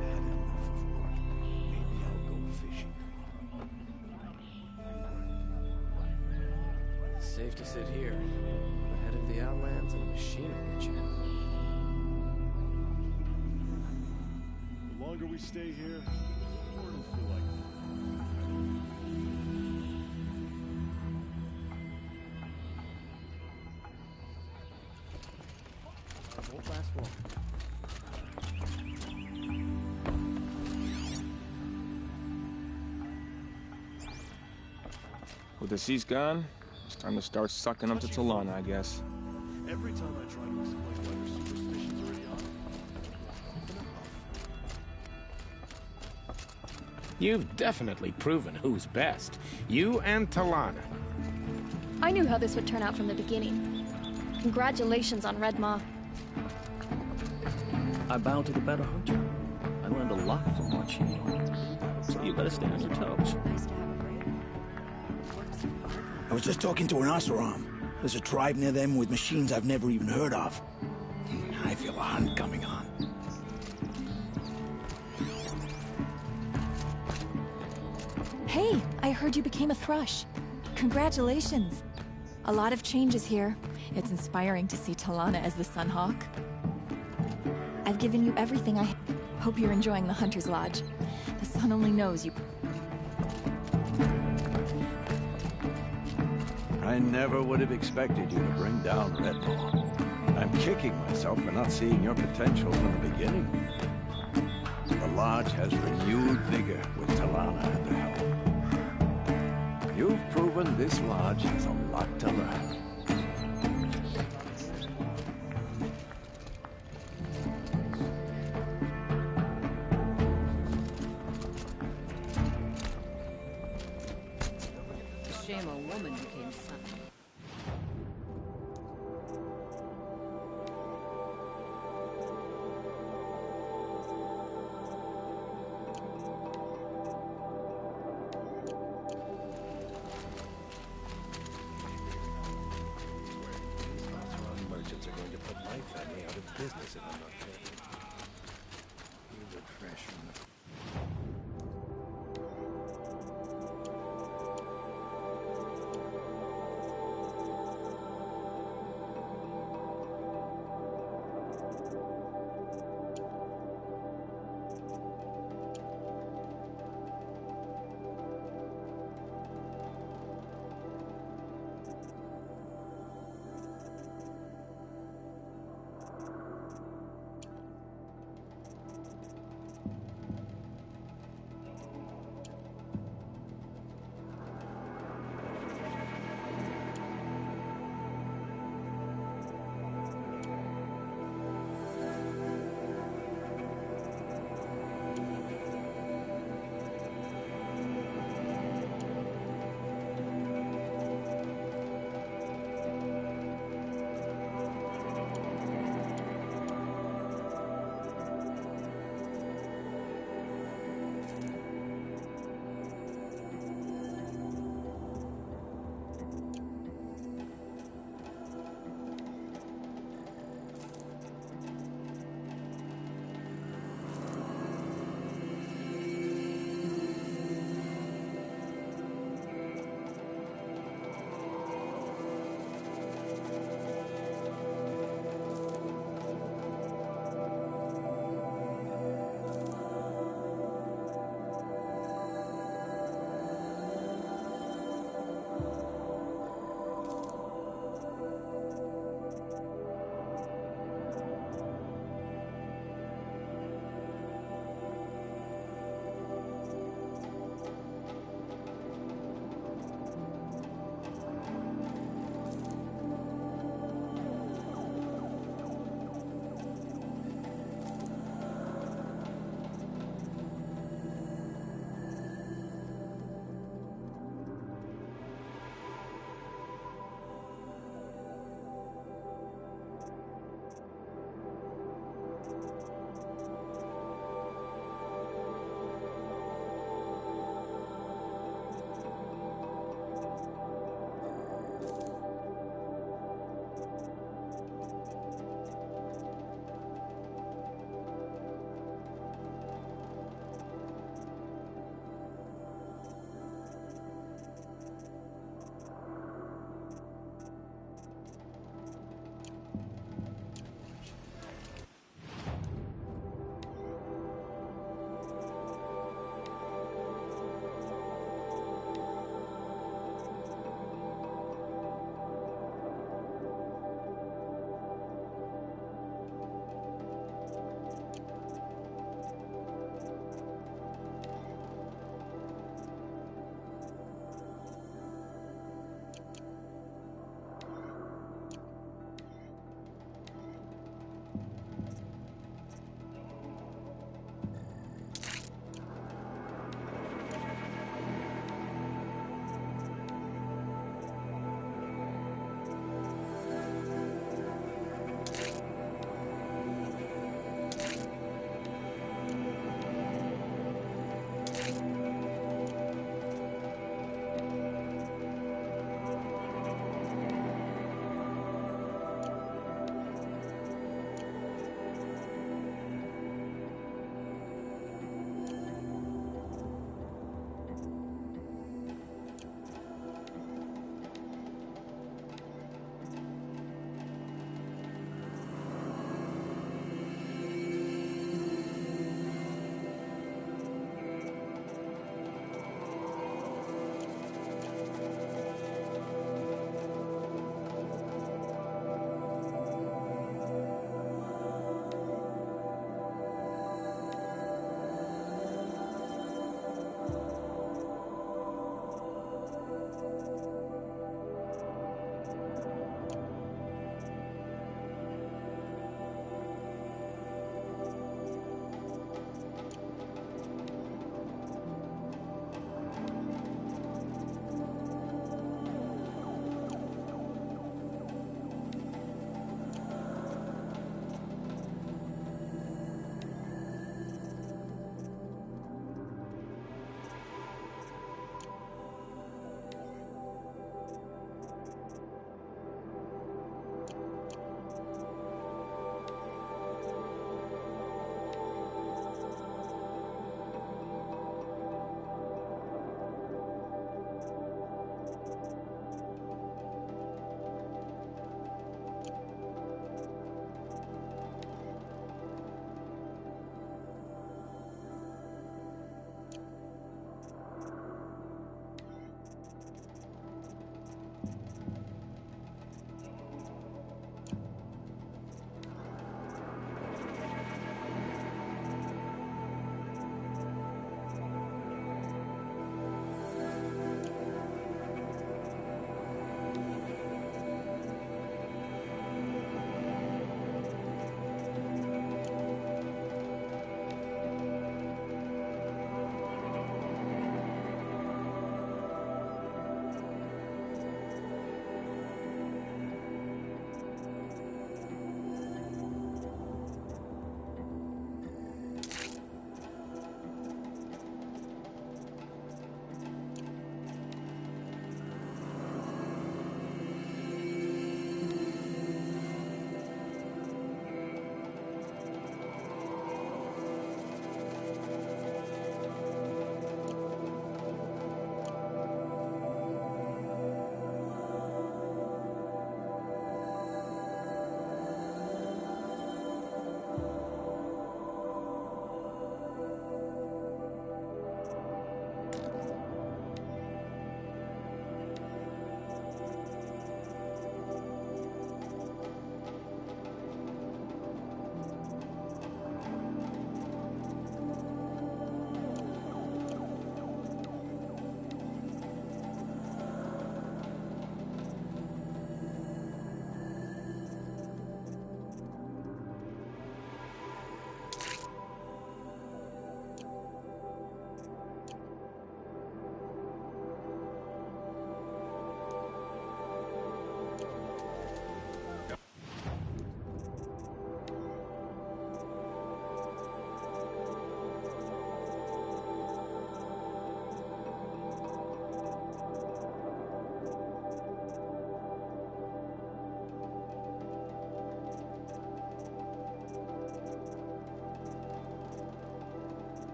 Had enough of work. Maybe I'll go fishing tomorrow. Safe to sit here, ahead of the Outlands, and a machine will get you. The longer we stay here, the more it'll feel like. Won't last long. With the seats gone, it's time to start sucking up to Talana, I guess. Every time I try to explain why your superstitions are idiotic, You've definitely proven who's best. You and Talana. I knew how this would turn out from the beginning. Congratulations on Red Maw. I bow to the better hunter. I learned a lot from watching you. So you better stay on your toes. I was just talking to an Oseram. There's a tribe near them with machines I've never even heard of. I feel a hunt coming on. Hey, I heard you became a thrush. Congratulations. A lot of changes here. It's inspiring to see Talana as the Sunhawk. I've given you everything I hope you're enjoying the Hunter's Lodge. The sun only knows you. I never would have expected you to bring down Redmaw. I'm kicking myself for not seeing your potential from the beginning. The Lodge has renewed vigor with Talana at the helm. You've proven this Lodge has a lot to learn. Shame a woman became son. Merchants are going to put my family out of business if I'm not careful. You look fresh from the...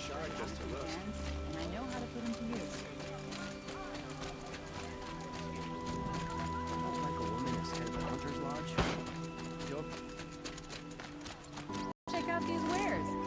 shard just to look. And I know how to put them to use. Not like a woman is head of the Hunter's Lodge. Joke. Check out these wares.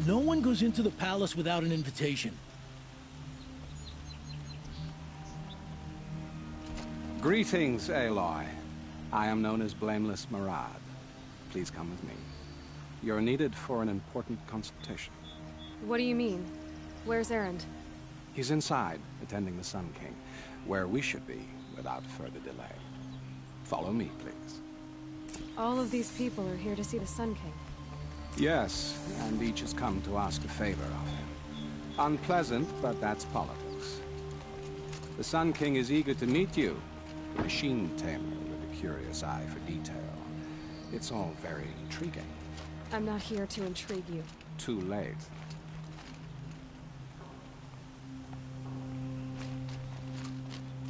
No one goes into the palace without an invitation. Greetings, Aloy. I am known as Blameless Murad. Please come with me. You're needed for an important consultation. What do you mean? Where's Erend? He's inside, attending the Sun King, where we should be without further delay. Follow me, please. All of these people are here to see the Sun King. Yes, and each has come to ask a favor of him. Unpleasant, but that's politics. The Sun King is eager to meet you, a machine tamer with a curious eye for detail. It's all very intriguing. I'm not here to intrigue you. Too late.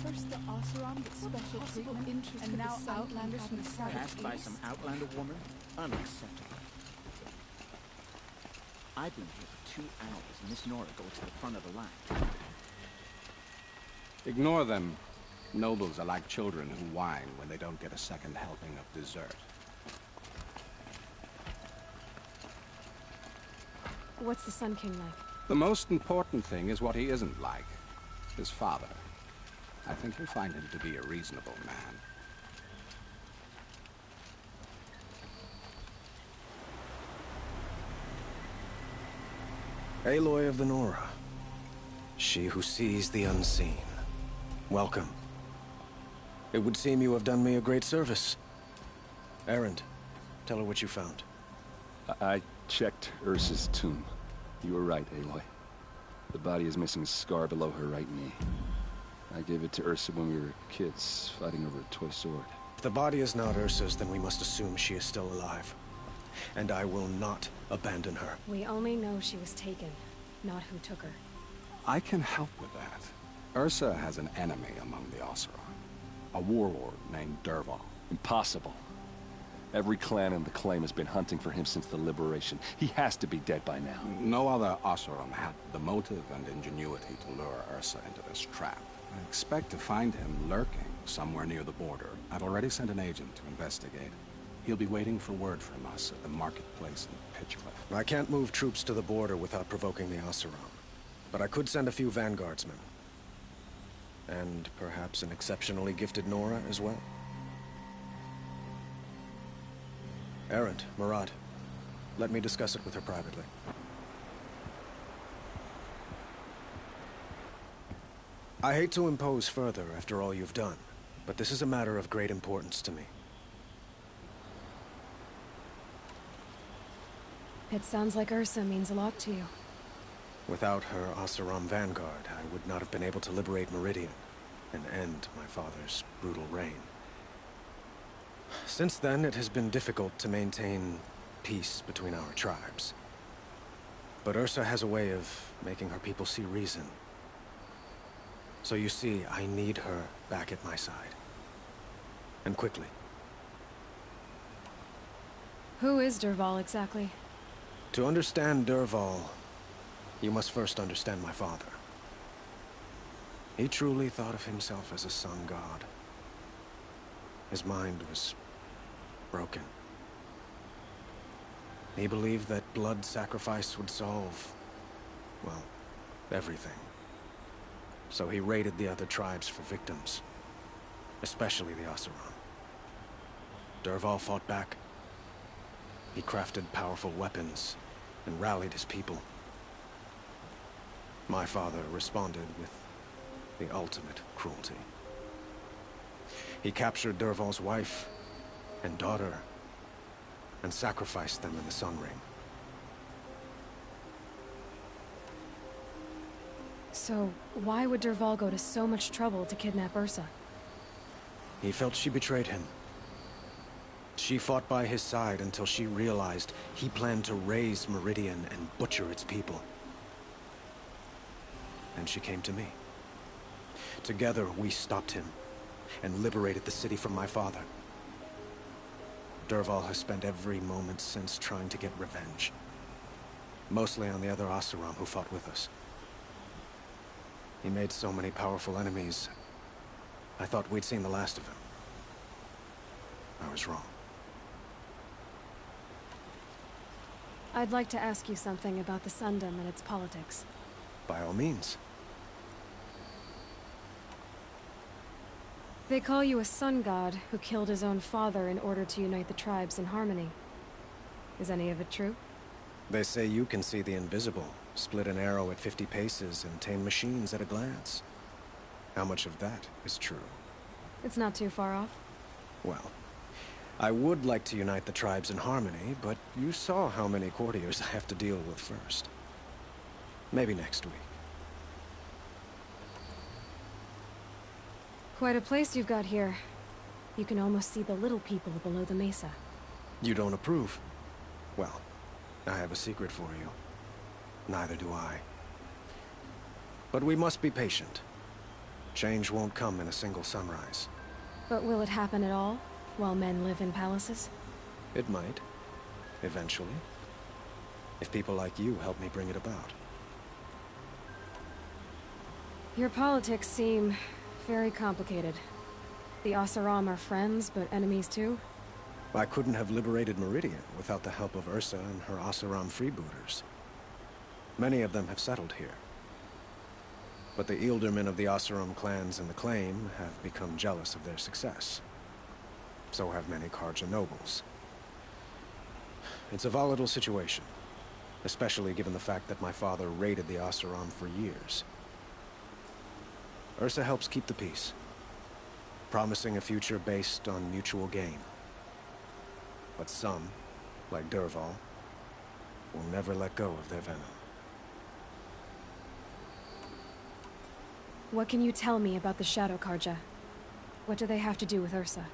First the Oseram get special treatment, and now Outlanders from the south. Passed by some Outlander woman? Unacceptable. I've been here for 2 hours, and Miss Nora goes to the front of the line. Ignore them. Nobles are like children who whine when they don't get a second helping of dessert. What's the Sun King like? The most important thing is what he isn't like. His father. I think you'll find him to be a reasonable man. Aloy of the Nora. She who sees the unseen. Welcome. It would seem you have done me a great service. Erend, tell her what you found. I checked Ursa's tomb. You were right, Aloy. The body is missing a scar below her right knee. I gave it to Ursa when we were kids, fighting over a toy sword. If the body is not Ursa's, then we must assume she is still alive. And I will not abandon her. We only know she was taken, not who took her. I can help with that. Ursa has an enemy among the Oseram. A warlord named Dervahl. Impossible. Every clan in the claim has been hunting for him since the liberation. He has to be dead by now. No other Oseram had the motive and ingenuity to lure Ursa into this trap. I expect to find him lurking somewhere near the border. I've already sent an agent to investigate. He'll be waiting for word from us at the marketplace in Pitchcliff. I can't move troops to the border without provoking the Oseram. But I could send a few vanguardsmen. And perhaps an exceptionally gifted Nora as well. Erend, Murad, let me discuss it with her privately. I hate to impose further after all you've done, but this is a matter of great importance to me. It sounds like Ursa means a lot to you. Without her Oseram vanguard, I would not have been able to liberate Meridian and end my father's brutal reign. Since then, it has been difficult to maintain peace between our tribes. But Ursa has a way of making her people see reason. So you see, I need her back at my side. And quickly. Who is Dervahl exactly? To understand Dervahl, you must first understand my father. He truly thought of himself as a sun god. His mind was broken. He believed that blood sacrifice would solve, well, everything. So he raided the other tribes for victims, especially the Oseram. Dervahl fought back. He crafted powerful weapons and rallied his people. My father responded with the ultimate cruelty. He captured Dervahl's wife and daughter and sacrificed them in the Sun Ring. So, why would Dervahl go to so much trouble to kidnap Ursa? He felt she betrayed him. She fought by his side until she realized he planned to raise Meridian and butcher its people. And she came to me. Together, we stopped him and liberated the city from my father. Dervahl has spent every moment since trying to get revenge. Mostly on the other Oseram who fought with us. He made so many powerful enemies, I thought we'd seen the last of him. I was wrong. I'd like to ask you something about the Sundom and its politics. By all means. They call you a sun god who killed his own father in order to unite the tribes in harmony. Is any of it true? They say you can see the invisible, split an arrow at 50 paces, and tame machines at a glance. How much of that is true? It's not too far off. Well, I would like to unite the tribes in harmony, but you saw how many courtiers I have to deal with first. Maybe next week. Quite a place you've got here. You can almost see the little people below the mesa. You don't approve? Well, I have a secret for you. Neither do I. But we must be patient. Change won't come in a single sunrise. But will it happen at all, while men live in palaces? It might. Eventually. If people like you help me bring it about. Your politics seem very complicated. The Oseram are friends, but enemies too? I couldn't have liberated Meridian without the help of Ursa and her Oseram freebooters. Many of them have settled here. But the Ealdormen of the Oseram clans in the Claim have become jealous of their success. So have many Karja nobles. It's a volatile situation, especially given the fact that my father raided the Oseram for years. Ursa helps keep the peace, promising a future based on mutual gain. But some, like Dervahl, will never let go of their venom. What can you tell me about the Shadow Karja? What do they have to do with Ursa?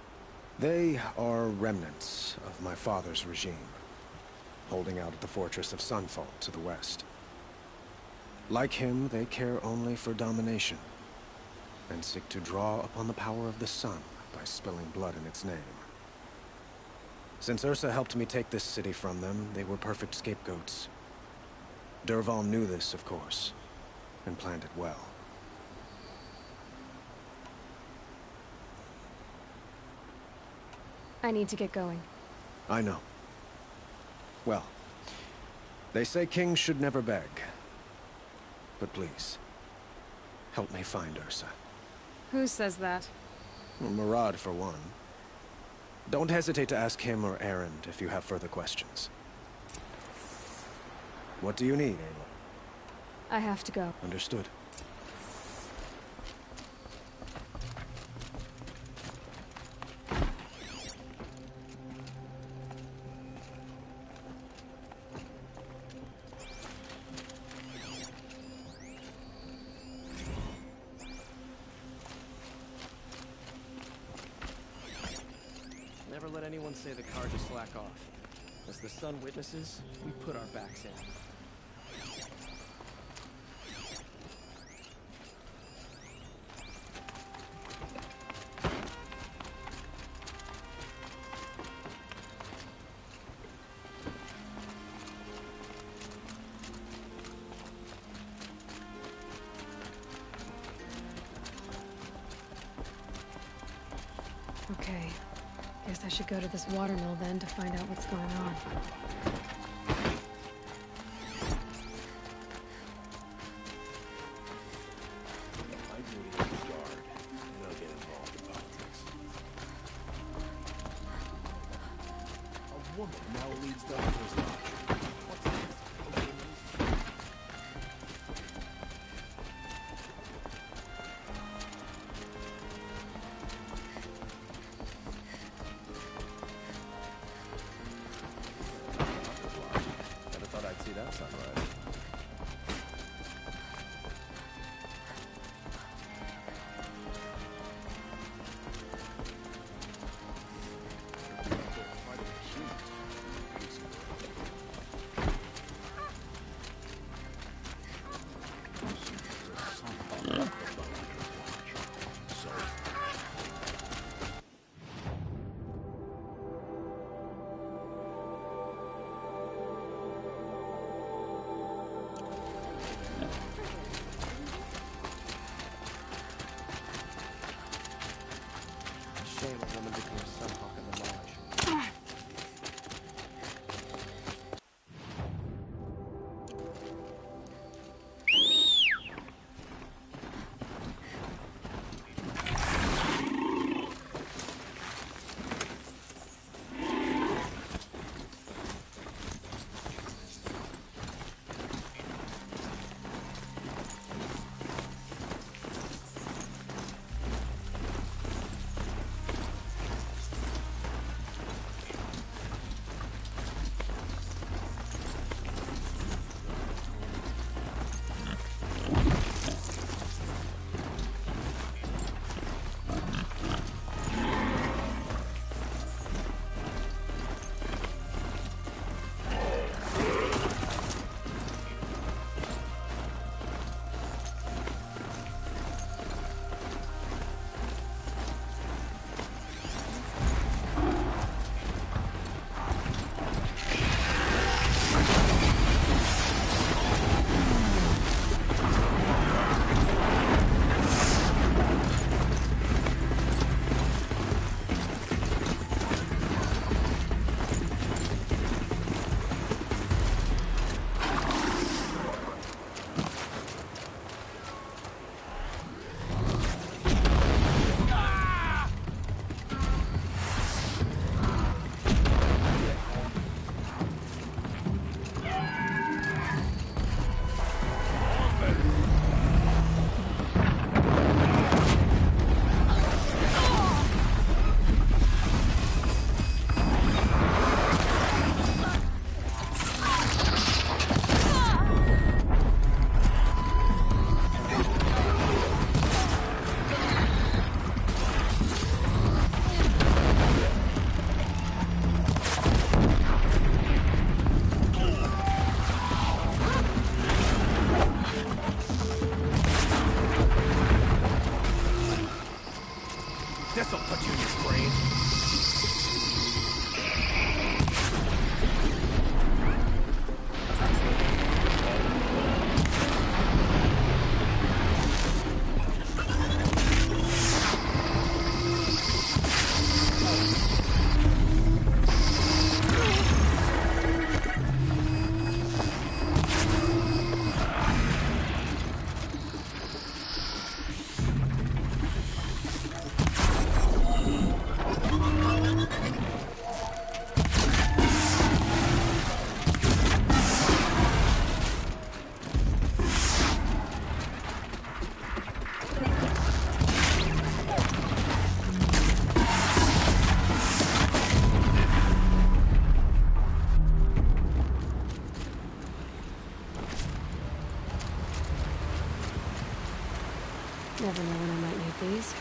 They are remnants of my father's regime, holding out at the fortress of Sunfall to the west. Like him, they care only for domination, and seek to draw upon the power of the sun by spilling blood in its name. Since Ursa helped me take this city from them, they were perfect scapegoats. Dervahl knew this, of course, and planned it well. I need to get going. I know. Well, they say kings should never beg. But please, help me find Ursa. Who says that? Well, Murad, for one. Don't hesitate to ask him or Erend if you have further questions. What do you need, Aloy? I have to go. Understood. Never let anyone say the car just slack off. As the sun witnesses, we put our backs in. Okay. Guess I should go to this watermill then to find out what's going on. My duty is a guard, and I'll get involved in politics. A woman now leads the Hunter's Lodge. What's next? Never know when I might need these.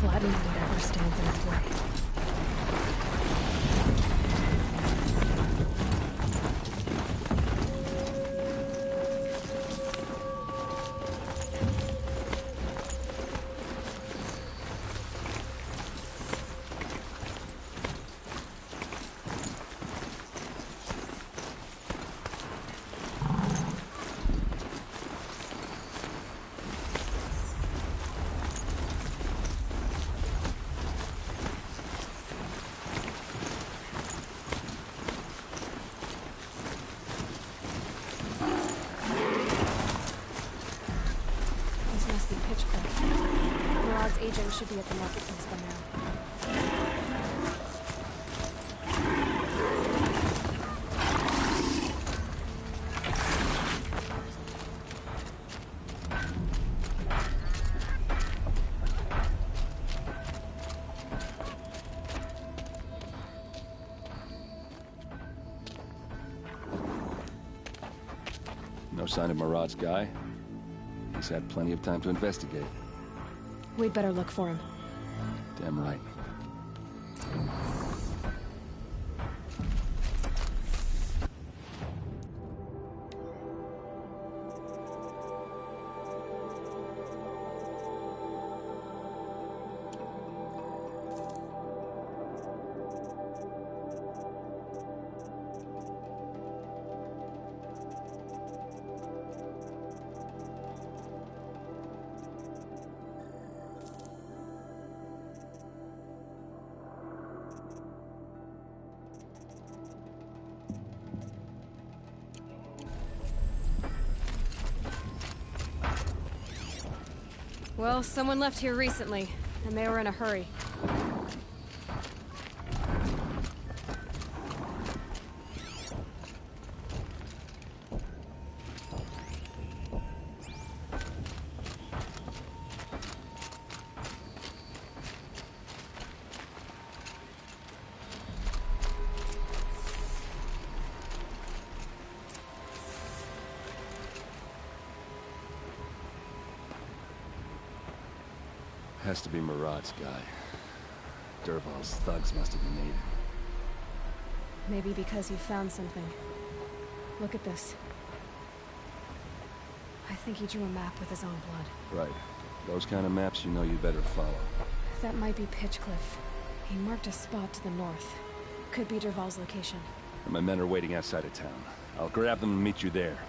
Flatten whatever stands in its way. Agent should be at the marketplace by now. No sign of Marad's guy? He's had plenty of time to investigate. We'd better look for him. Damn right. Well, someone left here recently, and they were in a hurry. Has to be Murad's guy. Dervahl's thugs must have made it. Maybe because you found something. Look at this. I think he drew a map with his own blood. Right. Those kind of maps you know you better follow. That might be Pitchcliff. He marked a spot to the north. Could be Dervahl's location. And my men are waiting outside of town. I'll grab them and meet you there.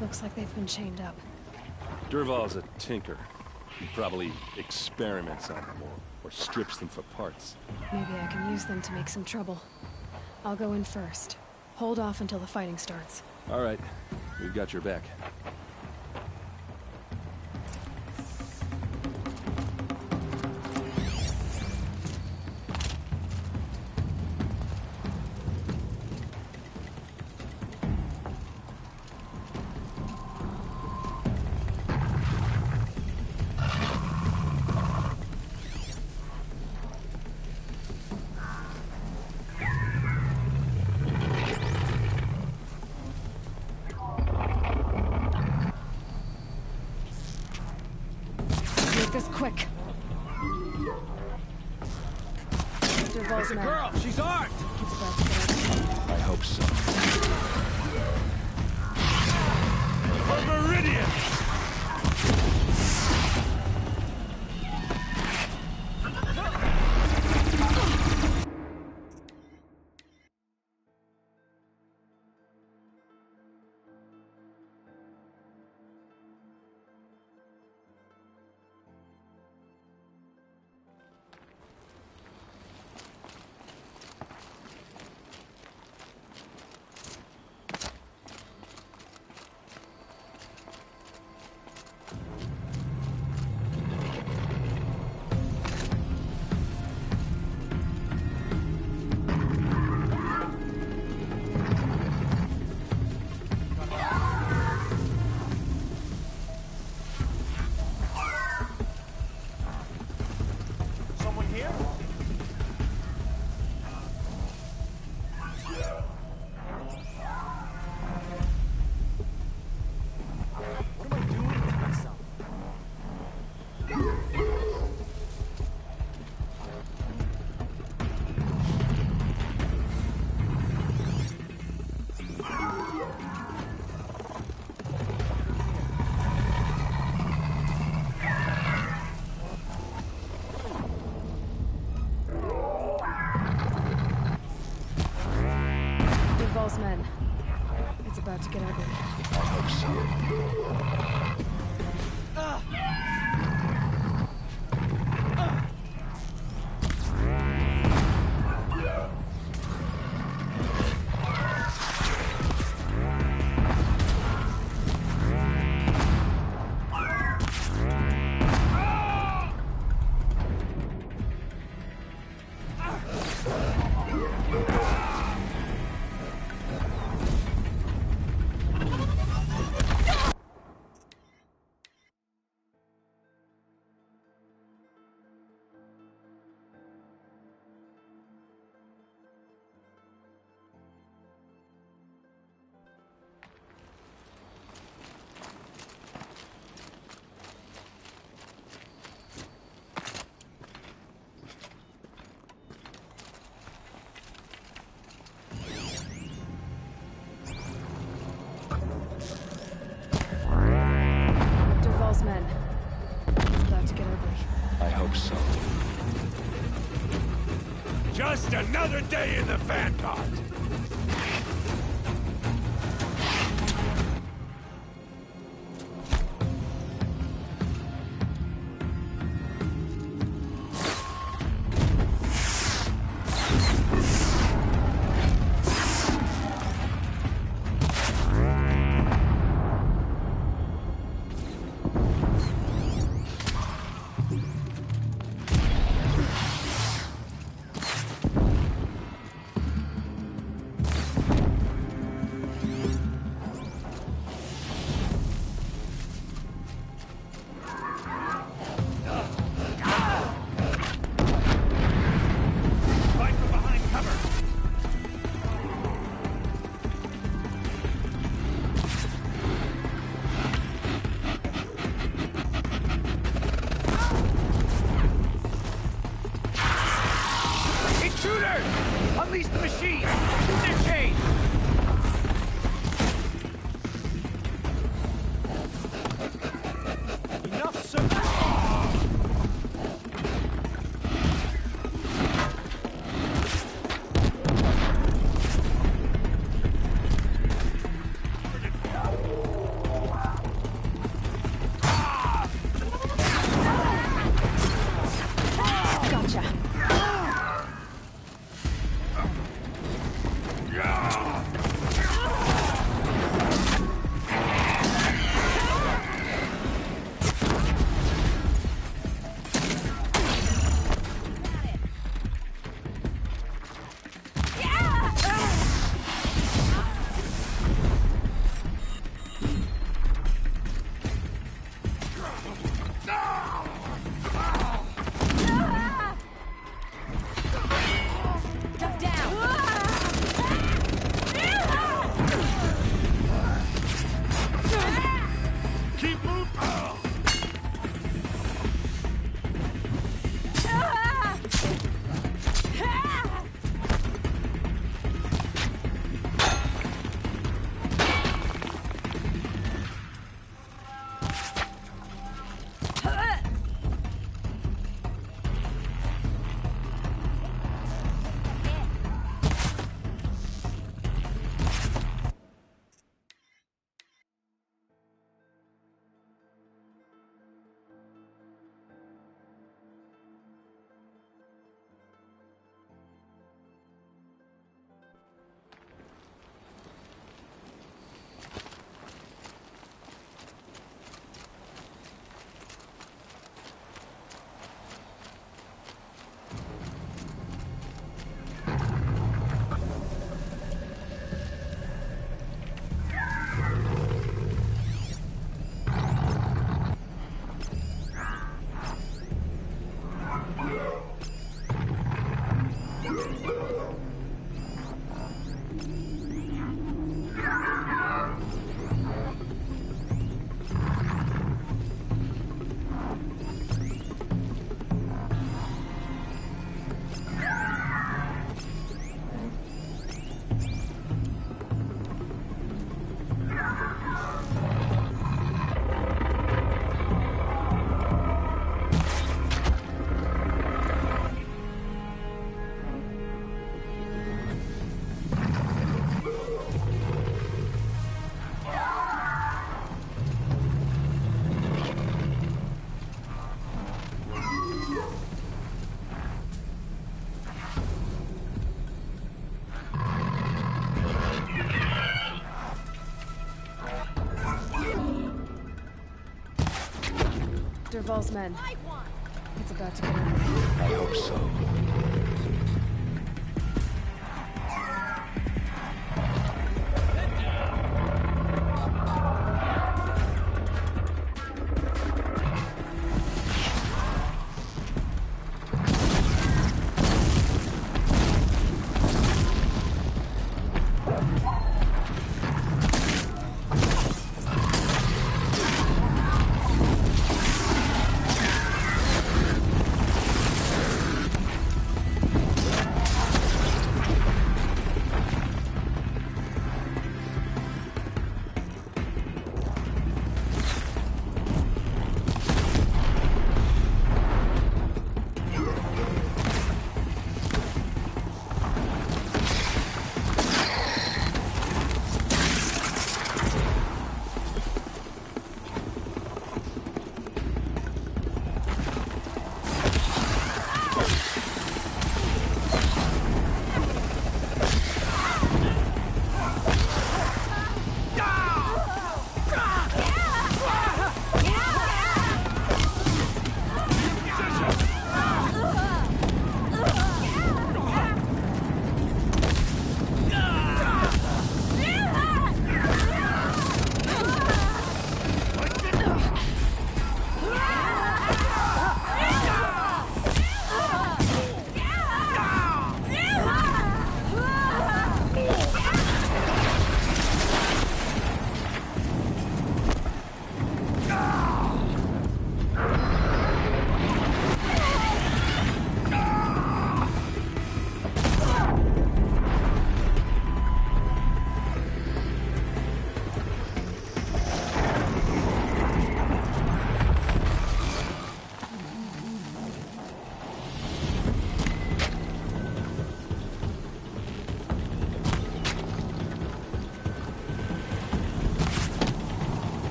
Looks like they've been chained up. Dervahl's a tinker. He probably experiments on them or strips them for parts. Maybe I can use them to make some trouble. I'll go in first. Hold off until the fighting starts. All right. We've got your back. This quick. There's a girl! She's armed! I hope so. For Meridian! Duval's men. It's about to get ugly. I hope so. Duval's men. It's about to get ugly. I hope so. Just another day in the Vanguard! Unleash the machine! Shoot their chain! Enough, sir! Dervahl's men. It's about to get over. I hope so.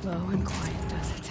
Low and quiet does it.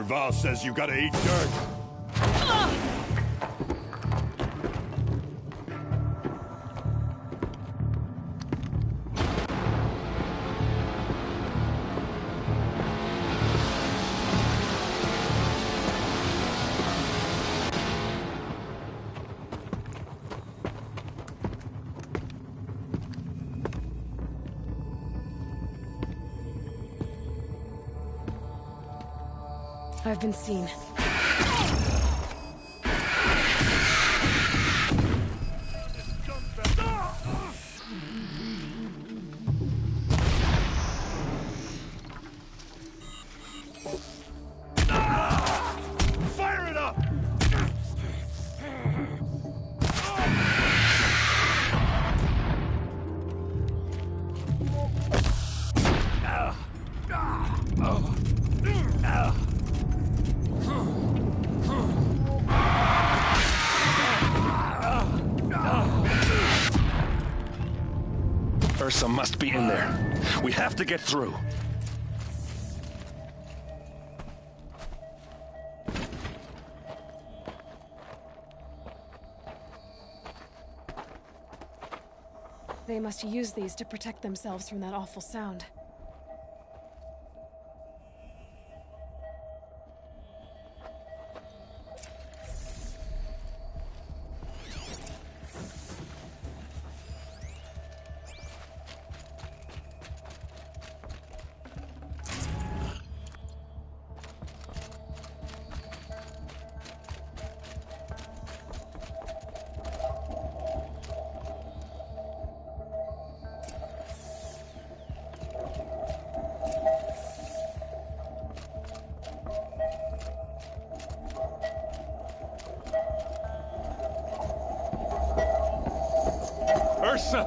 Derval says you gotta eat dirt. I've been seen. Fire it up! Ursa must be in there. We have to get through. They must use these to protect themselves from that awful sound. Ursa!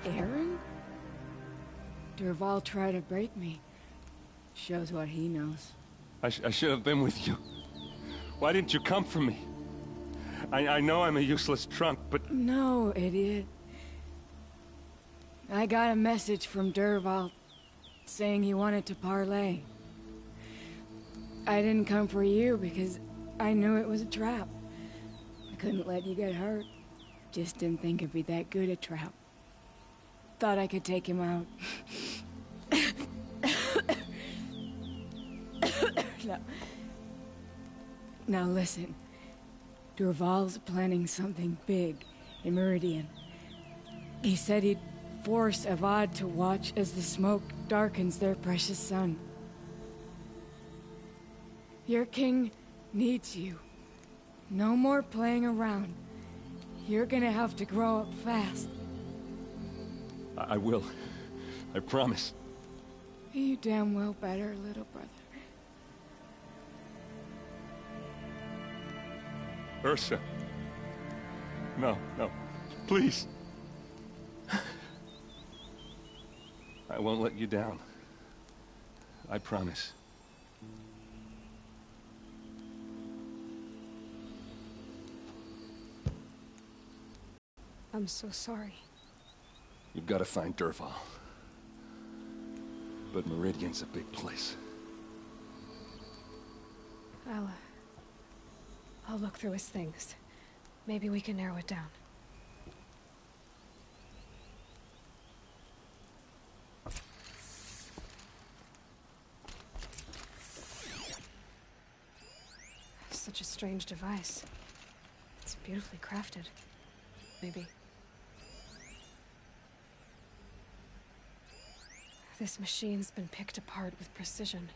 Aaron? Derval tried to break me. Shows what he knows. I should have been with you. Why didn't you come for me? I know I'm a useless trunk, but... No, idiot. I got a message from Derval saying he wanted to parlay. I didn't come for you because I knew it was a trap. I couldn't let you get hurt. Just didn't think it'd be that good a trap. Thought I could take him out. Now listen. Derval's planning something big in Meridian. He said he'd force Avad to watch as the smoke darkens their precious sun. Your king needs you. No more playing around. You're gonna have to grow up fast. I will. I promise. You damn well better, little brother. Ursa. No, no. Please. I won't let you down. I promise. I'm so sorry. You've got to find Derval. But Meridian's a big place. I'll look through his things. Maybe we can narrow it down. Such a strange device. It's beautifully crafted. Maybe. This machine's been picked apart with precision.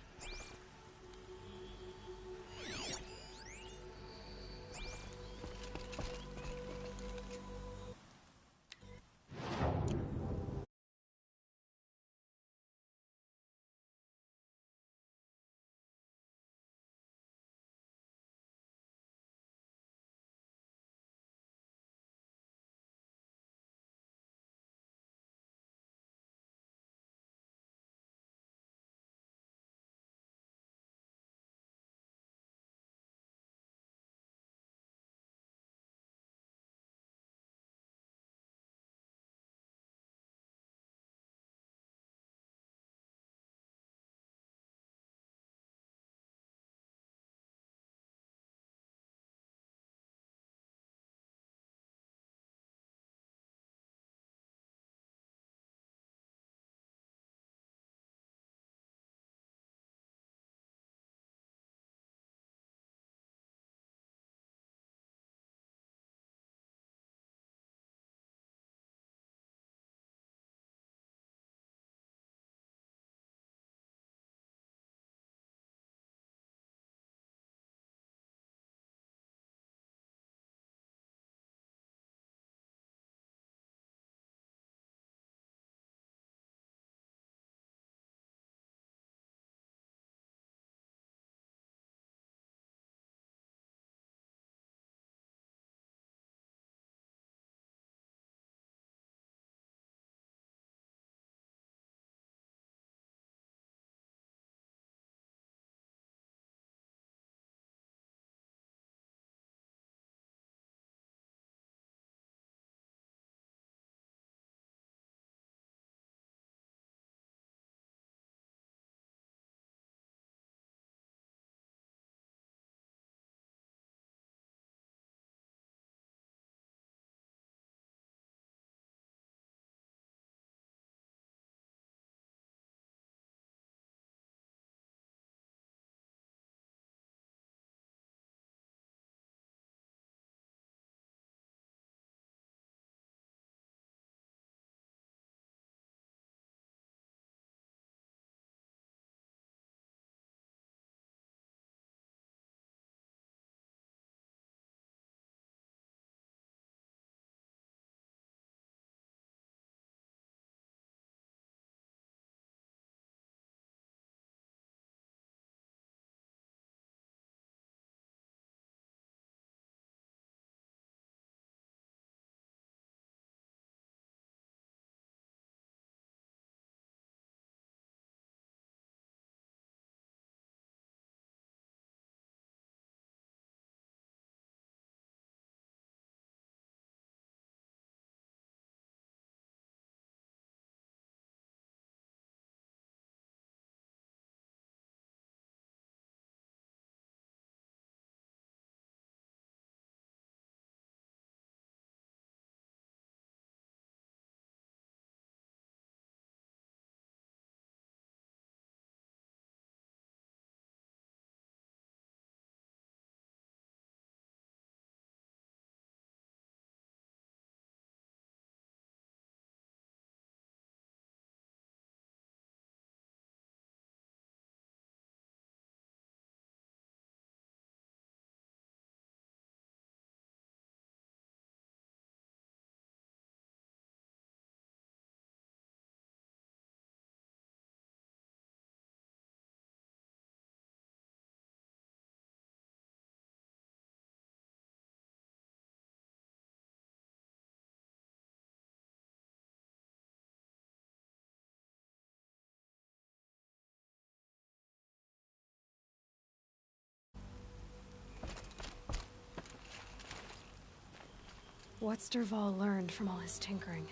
What's Dervahl learned from all his tinkering?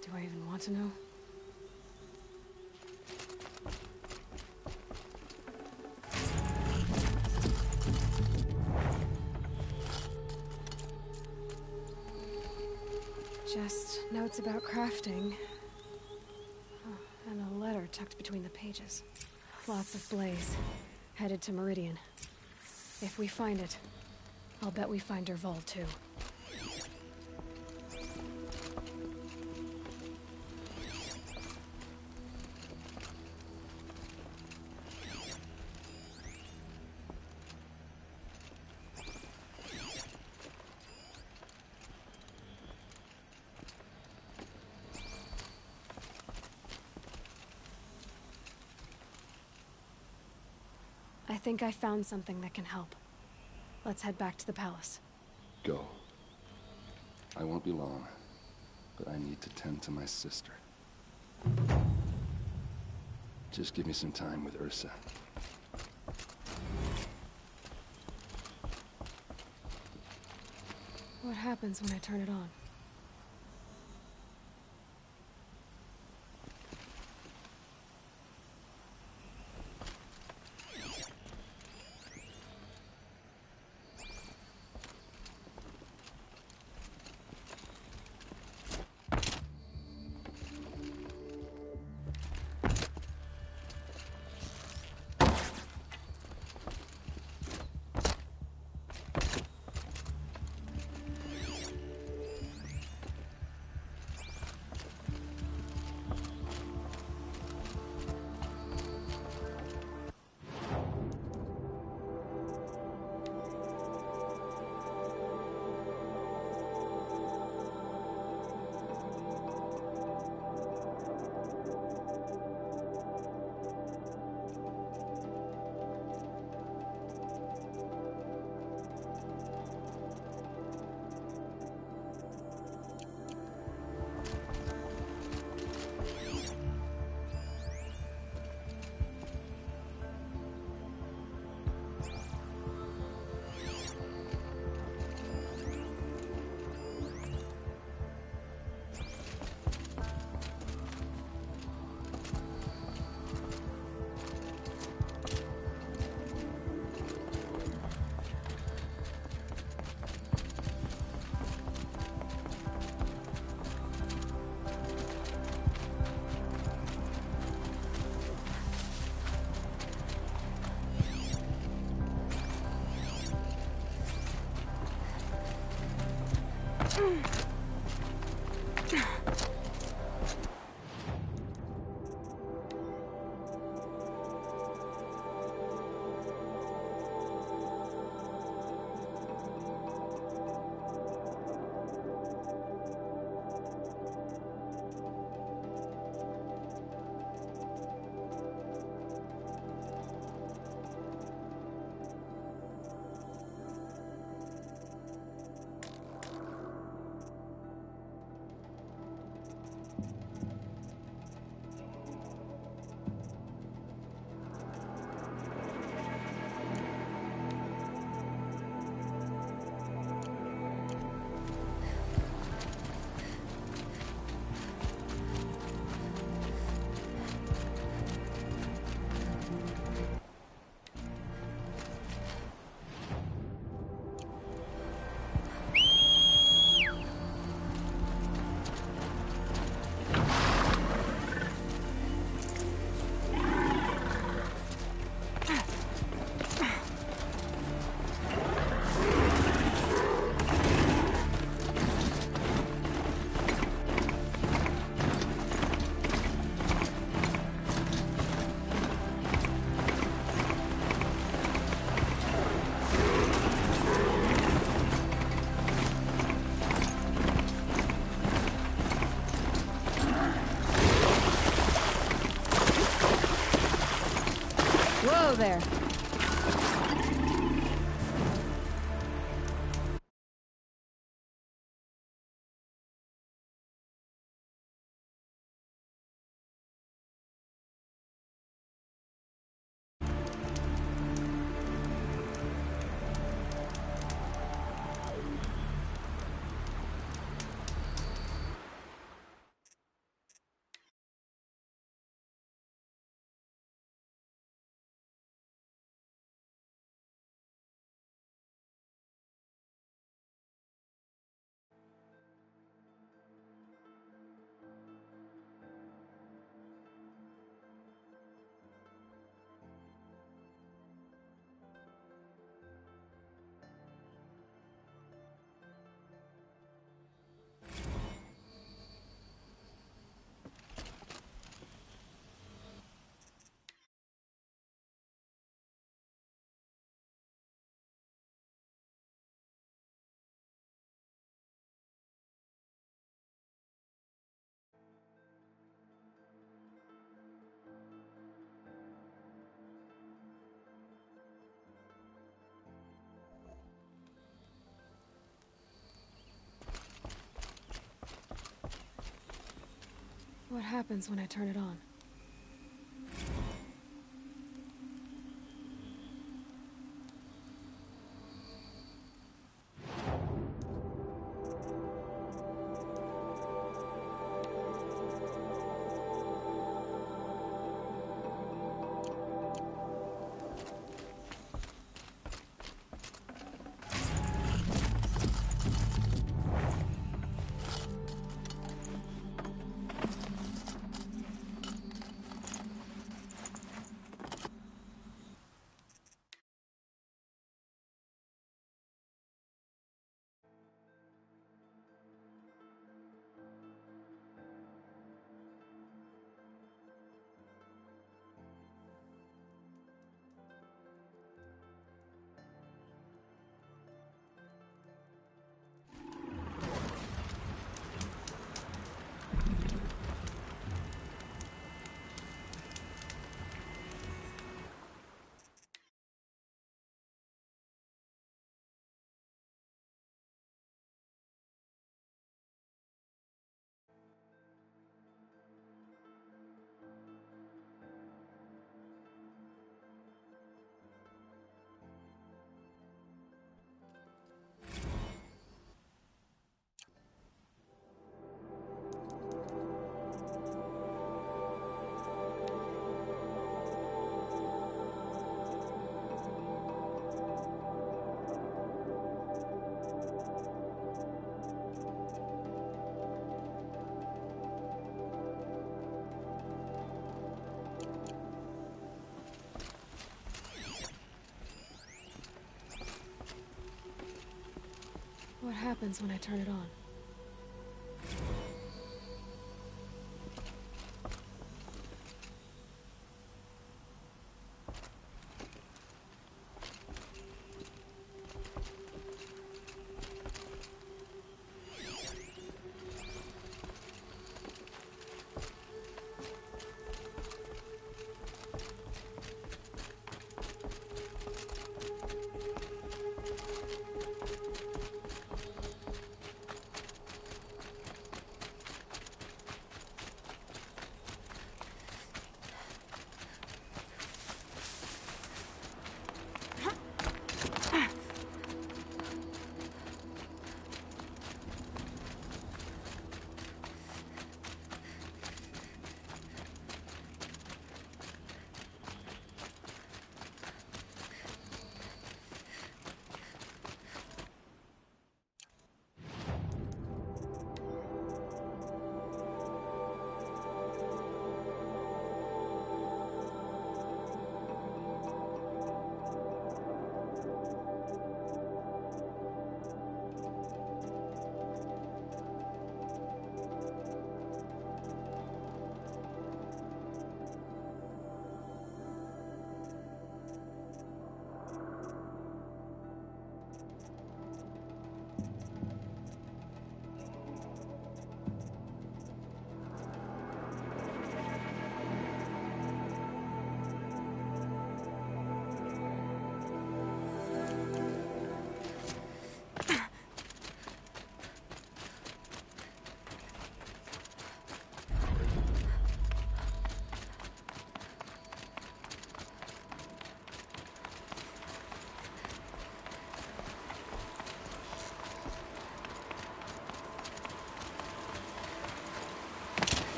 Do I even want to know? Just notes about crafting. Oh, and a letter tucked between the pages. Lots of Blaze. Headed to Meridian. If we find it, I'll bet we find Dervahl too. I think I found something that can help. Let's head back to the palace. Go. I won't be long, but I need to tend to my sister. Just give me some time with Ursa. What happens when I turn it on? Whoa there. What happens when I turn it on? What happens when I turn it on?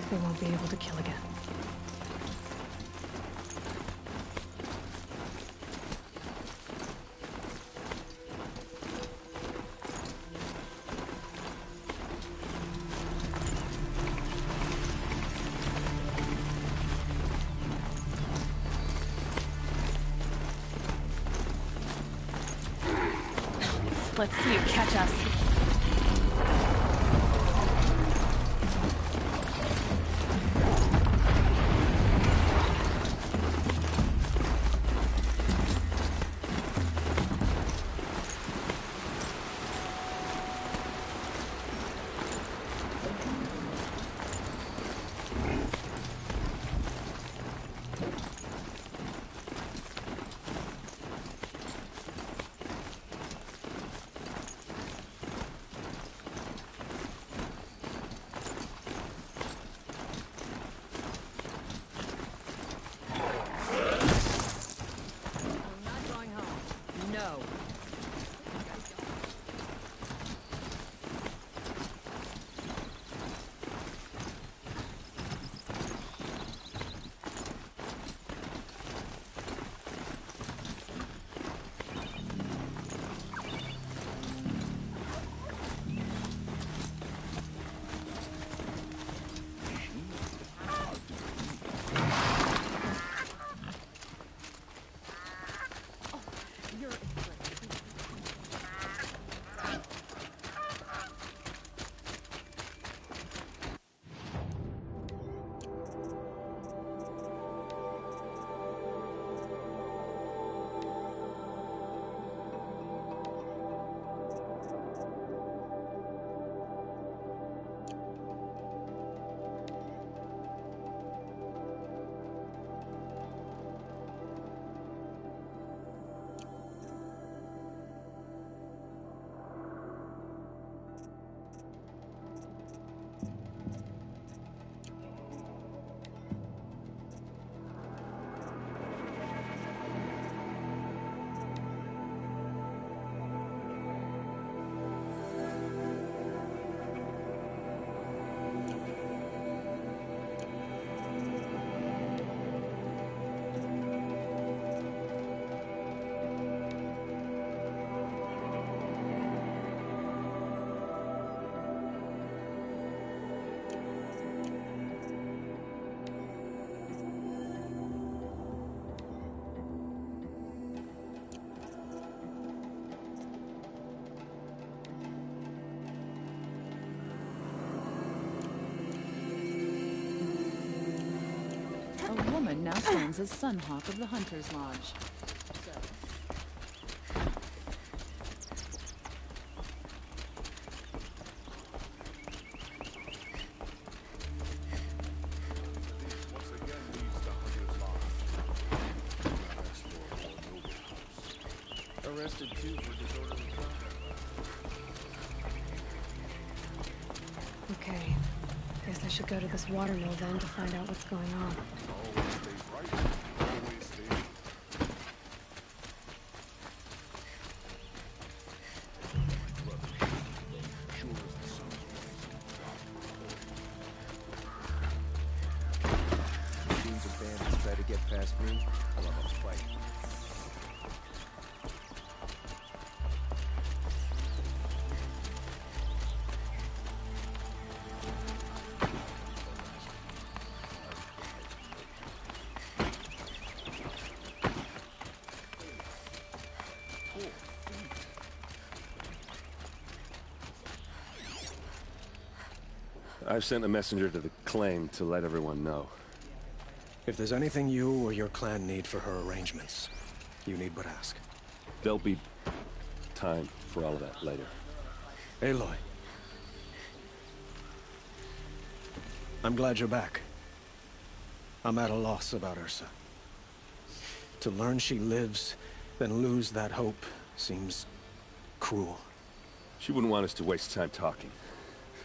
they won't be able to kill again. Let's see you catch us. A woman now stands as Sunhawk of the Hunter's Lodge. Arrested too for disorderly conduct. Okay. Guess I should go to this water mill then to find out what's going on. Always stay right. Always stay. Sure as the sun's rising. Machines and bandits try to get past me. I'll have a fight. I've sent a messenger to the claim to let everyone know. If there's anything you or your clan need for her arrangements, you need but ask. There'll be time for all of that later. Aloy. I'm glad you're back. I'm at a loss about Ursa. To learn she lives, then lose that hope, seems cruel. She wouldn't want us to waste time talking.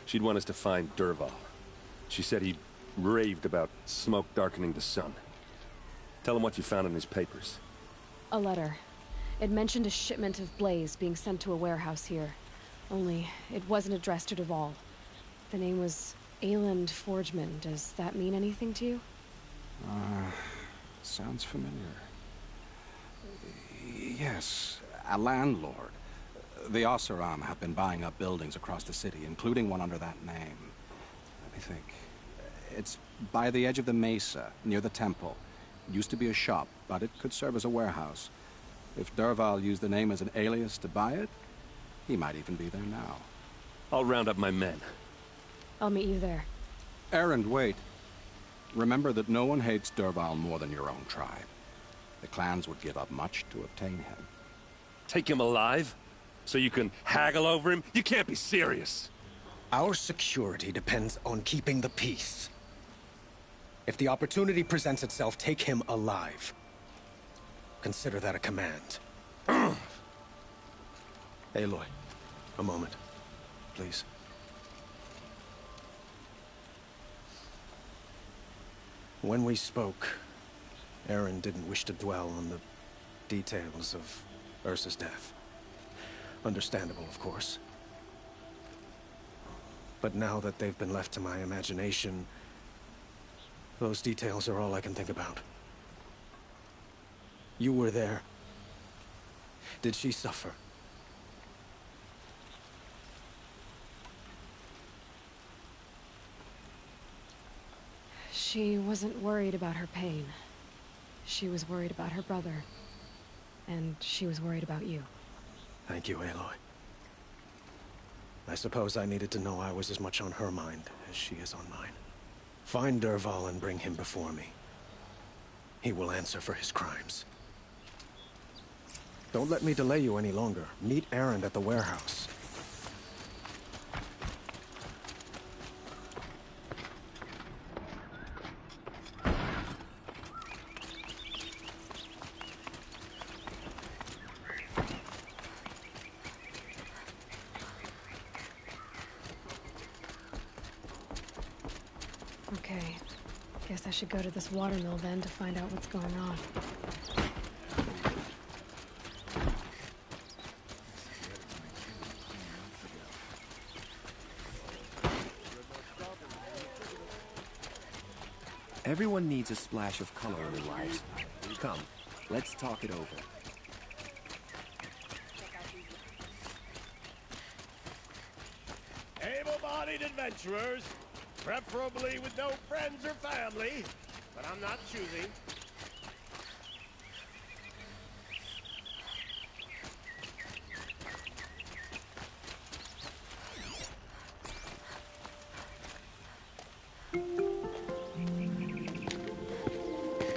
She'd want us to find Dervahl. She said he raved about smoke darkening the sun. Tell him what you found in his papers. A letter. It mentioned a shipment of blaze being sent to a warehouse here. Only, it wasn't addressed to Dervahl. The name was Ayland Forgeman, does that mean anything to you? Sounds familiar. Yes, a landlord. The Oseram have been buying up buildings across the city, including one under that name. Let me think. It's by the edge of the mesa, near the temple. It used to be a shop, but it could serve as a warehouse. If Dervahl used the name as an alias to buy it, he might even be there now. I'll round up my men. I'll meet you there. Erend, wait. Remember that no one hates Dervahl more than your own tribe. The clans would give up much to obtain him. Take him alive? So you can haggle over him? You can't be serious. Our security depends on keeping the peace. If the opportunity presents itself, take him alive. Consider that a command. Aloy, a moment, please. When we spoke, Erend didn't wish to dwell on the details of Ursa's death. Understandable, of course. But now that they've been left to my imagination, those details are all I can think about. You were there. Did she suffer? She wasn't worried about her pain. She was worried about her brother. And she was worried about you. Thank you, Aloy. I suppose I needed to know I was as much on her mind as she is on mine. Find Dervahl and bring him before me. He will answer for his crimes. Don't let me delay you any longer. Meet Erend at the warehouse. Okay. Guess I should go to this watermill then to find out what's going on. Everyone needs a splash of color in their lives. Come, let's talk it over. Able-bodied adventurers, preferably with no friends or family, but I'm not choosing.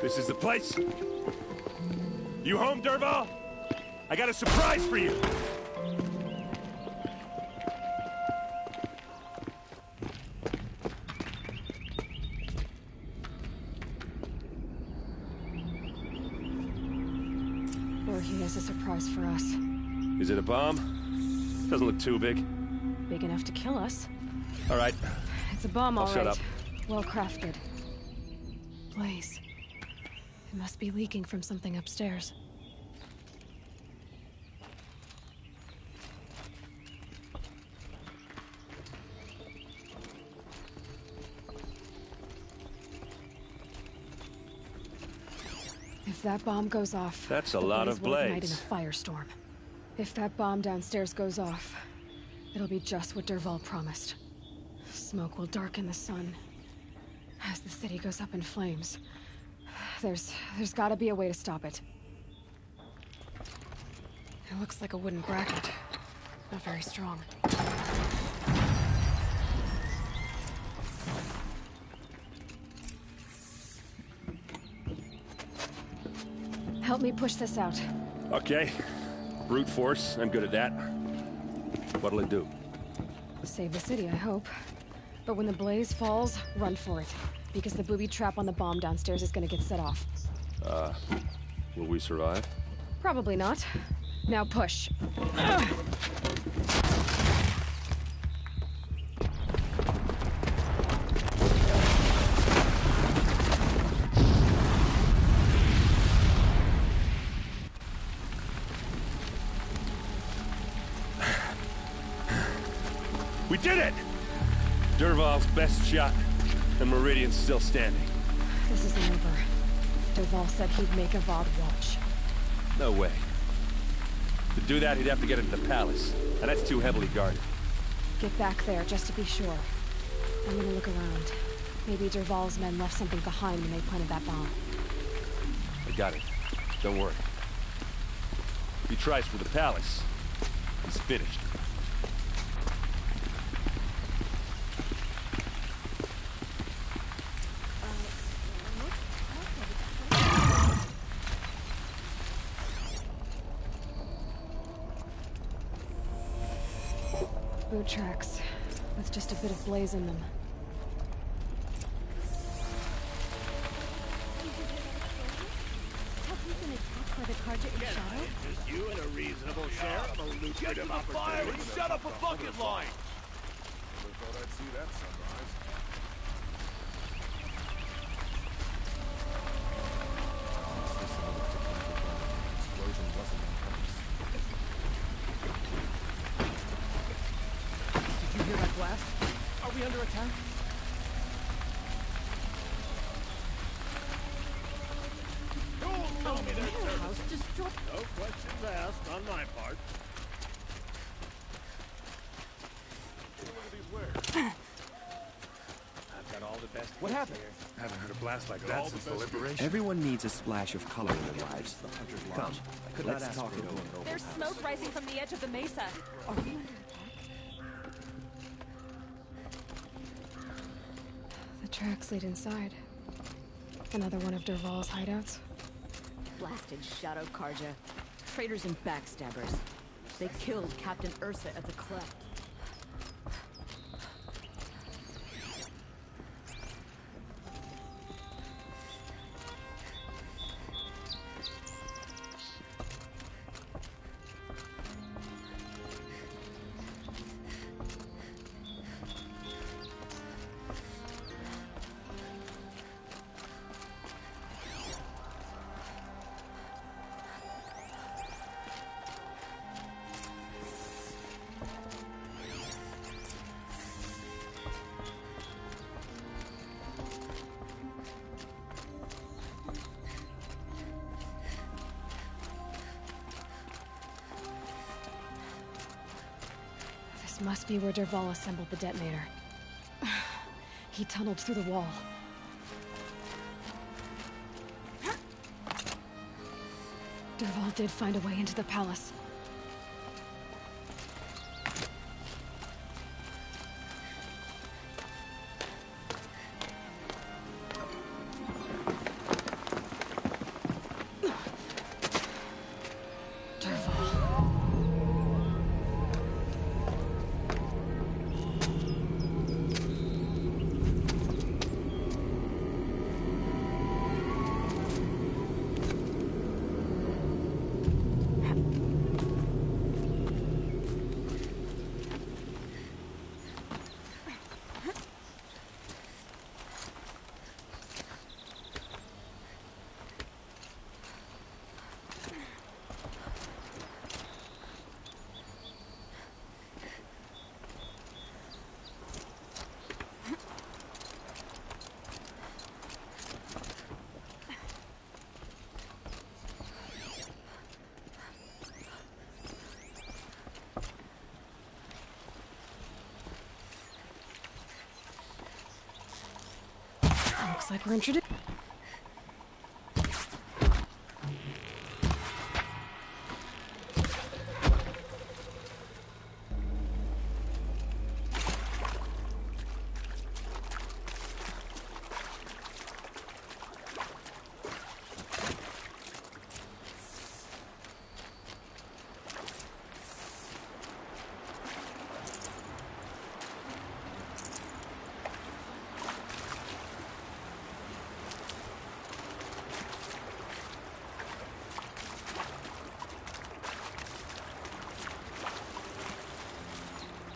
This is the place? You home, Dervahl? I got a surprise for you! Or he has a surprise for us. Is it a bomb? Doesn't look too big. Big enough to kill us. All right. It's a bomb, all right. Shut up. Well crafted. Blaze. It must be leaking from something upstairs. If that bomb goes off... That's a lot of blaze will ignite blaze. in a firestorm. If that bomb downstairs goes off, it'll be just what Dervahl promised. Smoke will darken the sun. As the city goes up in flames, there's gotta be a way to stop it. It looks like a wooden bracket. Not very strong. Help me push this out. Okay. Brute force, I'm good at that. What'll it do? Save the city, I hope. But when the blaze falls, run for it. Because the booby trap on the bomb downstairs is gonna get set off. Will we survive? Probably not. Now push. We did it! Dervahl's best shot, and Meridian's still standing. This isn't over. Dervahl said he'd make a VOD watch. No way. To do that, he'd have to get into the palace, and that's too heavily guarded. Get back there, just to be sure. I'm gonna look around. Maybe Dervahl's men left something behind when they planted that bomb. I got it. Don't worry. If he tries for the palace, he's finished. Boot tracks, with just a bit of blaze in them. Have we been attacked by the Karja in shadow? Just you and a reasonable share of a lucrative opportunity. And shut up a bucket line! Never thought I'd see that sunrise. Explosion wasn't on purpose. Did you hear that blast? Are we under attack? Tell me their Warehouse destroyed. No questions asked on my part. Look at these wares. I've got all the best. What happened? Haven't heard a blast like that since the liberation. Everyone needs a splash of color in their lives. Come, let's talk it over. There's smoke rising from the edge of the mesa. Are we under attack? The tracks lead inside. Another one of Dervahl's hideouts. Blasted Shadow Karja. Traitors and backstabbers. They killed Captain Ursa at the cleft. This must be where Dervahl assembled the detonator. He tunneled through the wall. Dervahl did find a way into the palace. Looks like we're introduced.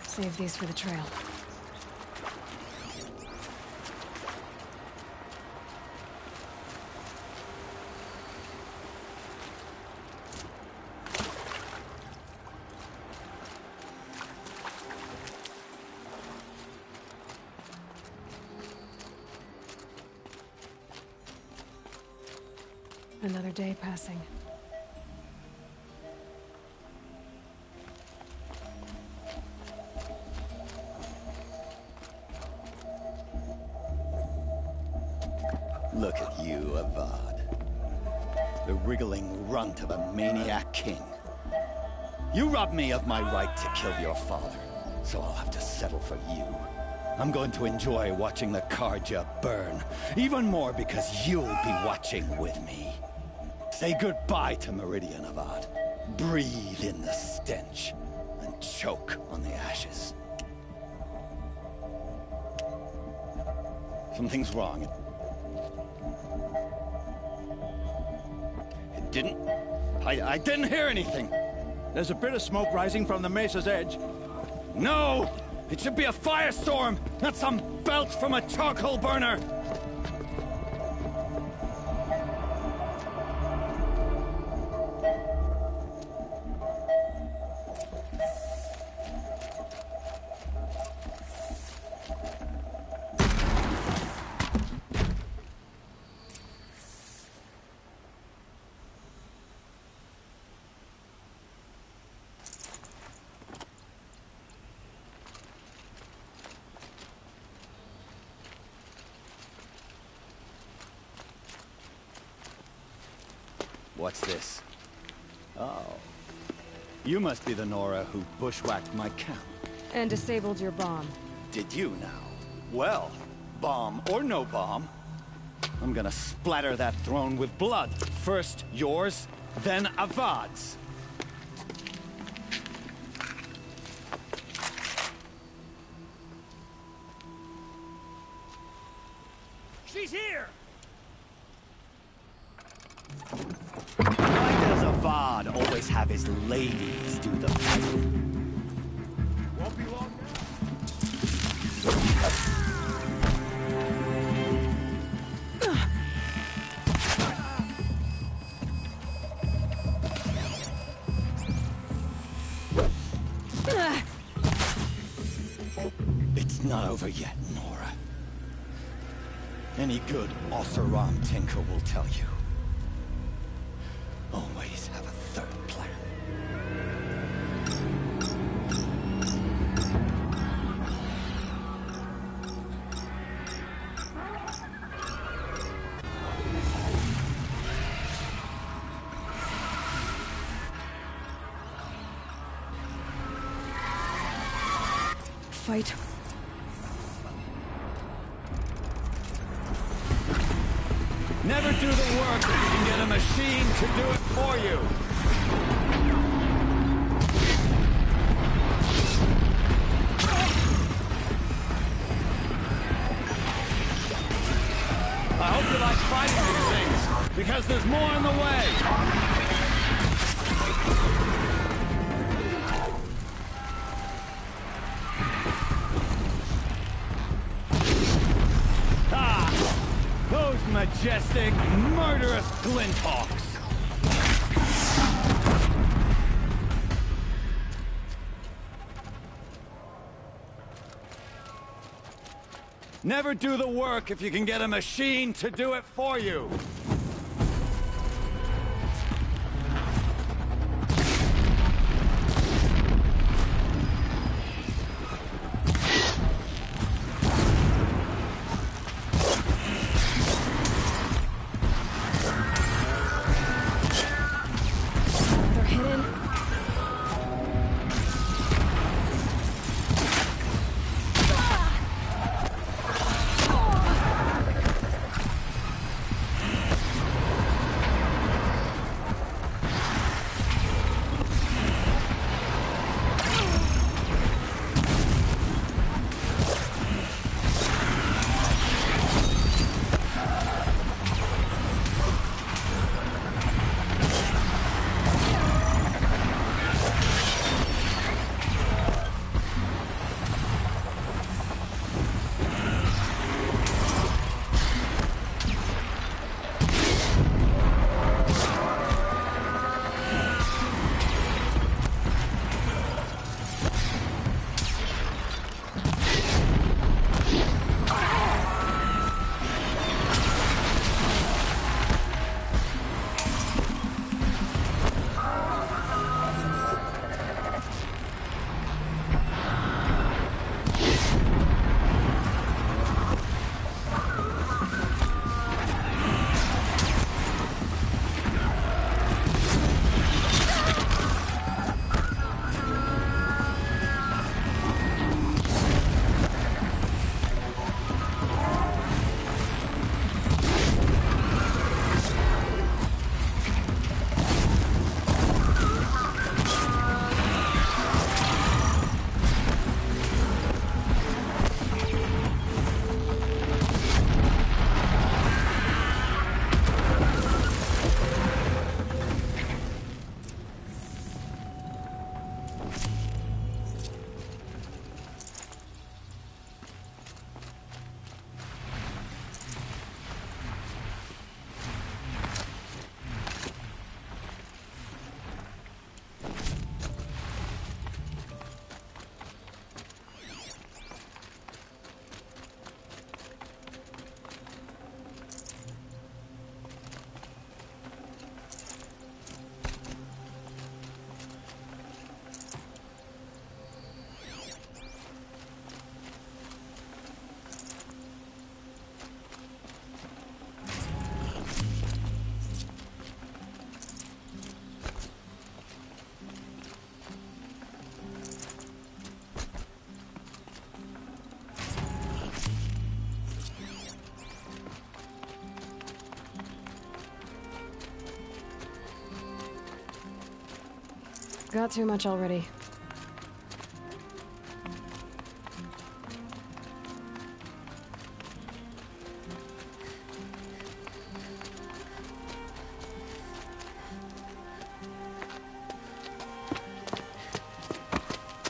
Save these for the trail. Another day passing. Look at you, Avad. The wriggling runt of a maniac king. You robbed me of my right to kill your father, so I'll have to settle for you. I'm going to enjoy watching the Karja burn, even more because you'll be watching with me. Say goodbye to Meridian, Avad. Breathe in the stench, and choke on the ashes. Something's wrong. It didn't... I didn't hear anything. There's a bit of smoke rising from the mesa's edge. No! It should be a firestorm, not some belch from a charcoal burner! What's this? Oh. You must be the Nora who bushwhacked my camp. And disabled your bomb. Did you now? Well, bomb or no bomb, I'm gonna splatter that throne with blood. First yours, then Avad's. She's here! Why does Avad always have his ladies do the fighting? Won't be long It's not over yet, Nora. Any good Oseram tinker will tell you. Always have a third plan. Fight. Never do the work if you can get a machine to do it for you. I hope you like fighting these things, because there's more on the way. Those majestic, murderous glinthawks! Never do the work if you can get a machine to do it for you! got too much already.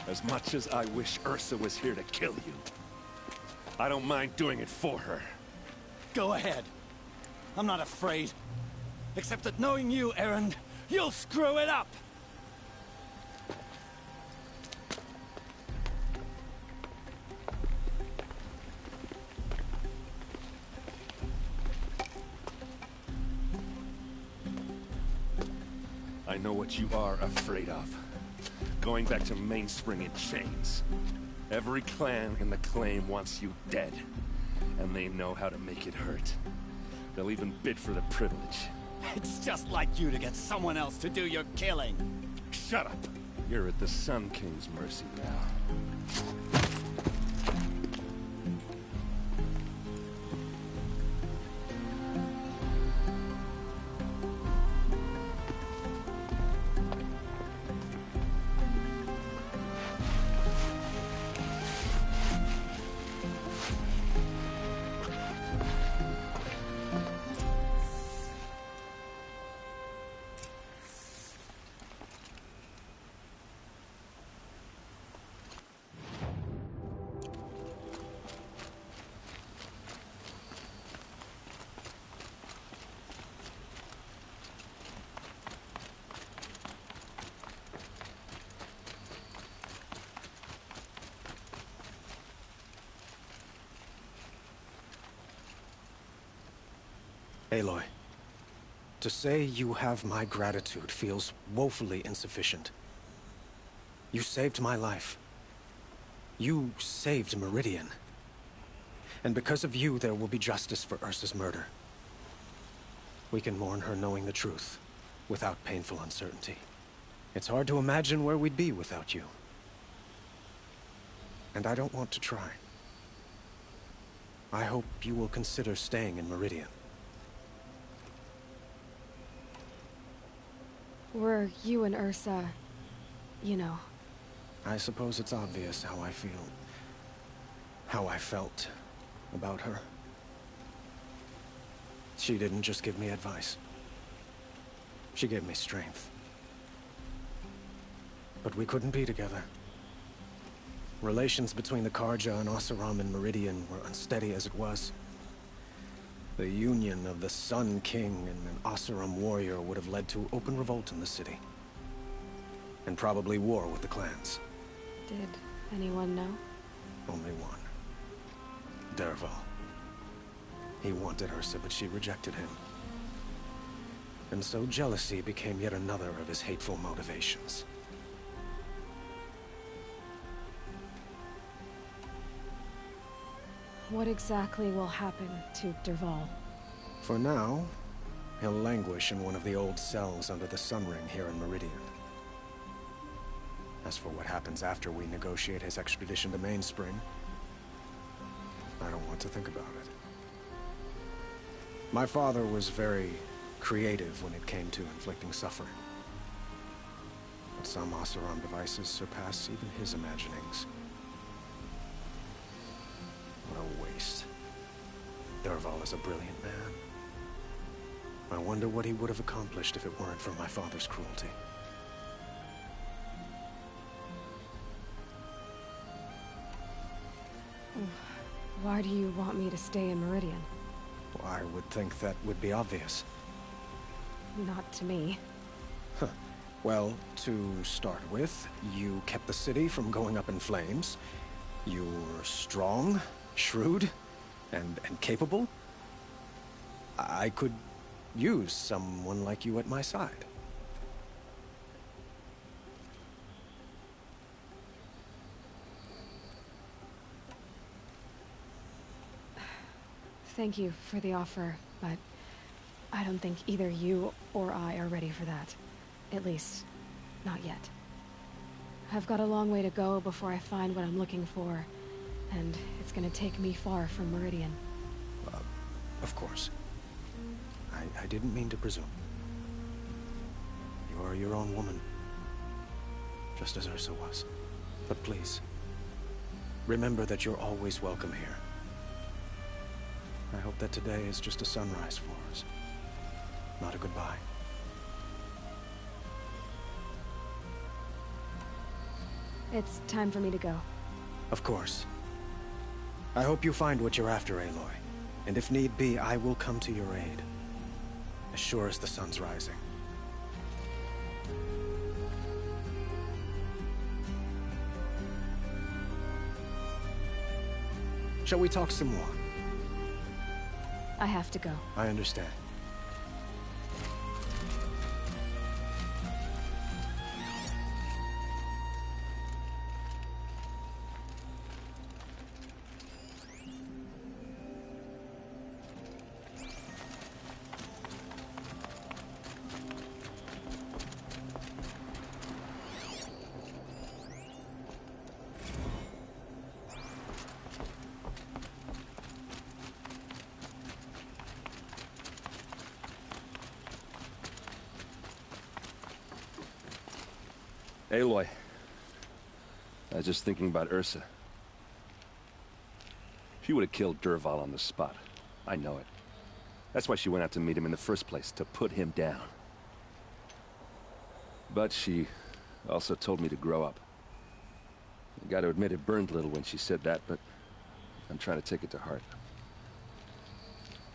As much as I wish Ursa was here to kill you, I don't mind doing it for her. Go ahead. I'm not afraid. Except that knowing you, Erend, you'll screw it up! I know what you are afraid of. Going back to Mainspring in chains. Every clan in the claim wants you dead. And they know how to make it hurt. They'll even bid for the privilege. It's just like you to get someone else to do your killing. Shut up! You're at the Sun King's mercy now. Aloy, to say you have my gratitude feels woefully insufficient. You saved my life. You saved Meridian. And because of you, there will be justice for Ursa's murder. We can mourn her knowing the truth, without painful uncertainty. It's hard to imagine where we'd be without you. And I don't want to try. I hope you will consider staying in Meridian. Were you and Ursa, you know. I suppose it's obvious how I feel. How I felt about her. She didn't just give me advice. She gave me strength. But we couldn't be together. Relations between the Karja and Oseram and Meridian were unsteady as it was. The union of the Sun King and an Oseram warrior would have led to open revolt in the city. And probably war with the clans. Did anyone know? Only one. Dervahl. He wanted Ursa, but she rejected him. And so jealousy became yet another of his hateful motivations. What exactly will happen to Dervahl? For now, he'll languish in one of the old cells under the Sun Ring here in Meridian. As for what happens after we negotiate his extradition to Mainspring, I don't want to think about it. My father was very creative when it came to inflicting suffering. But some Oseram devices surpass even his imaginings. What a waste. Dervahl is a brilliant man. I wonder what he would have accomplished if it weren't for my father's cruelty. Why do you want me to stay in Meridian? Well, I would think that would be obvious. Not to me. Huh. Well, to start with, you kept the city from going up in flames. You were strong, shrewd, and capable. I could use someone like you at my side. Thank you for the offer, but I don't think either you or I are ready for that. At least, not yet. I've got a long way to go before I find what I'm looking for, and it's gonna take me far from Meridian. Of course. I didn't mean to presume. You are your own woman. just as Ursa was. But please, remember that you're always welcome here. I hope that today is just a sunrise for us, not a goodbye. It's time for me to go. Of course. I hope you find what you're after, Aloy. And if need be, I will come to your aid. As sure as the sun's rising. Shall we talk some more? I have to go. I understand. Aloy, I was just thinking about Ursa. She would have killed Dervahl on the spot. I know it. That's why she went out to meet him in the first place, to put him down. But she also told me to grow up. I gotta admit it burned a little when she said that, but I'm trying to take it to heart.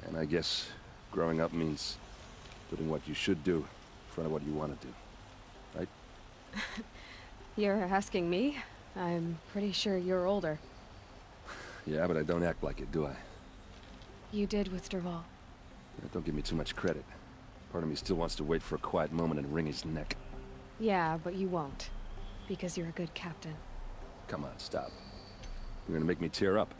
And I guess growing up means putting what you should do in front of what you want to do. Right? You're asking me? I'm pretty sure you're older. Yeah, but I don't act like it, do I? You did with Dervahl. Yeah, don't give me too much credit. Part of me still wants to wait for a quiet moment and wring his neck. Yeah, but you won't. Because you're a good captain. Come on, stop. You're gonna make me tear up.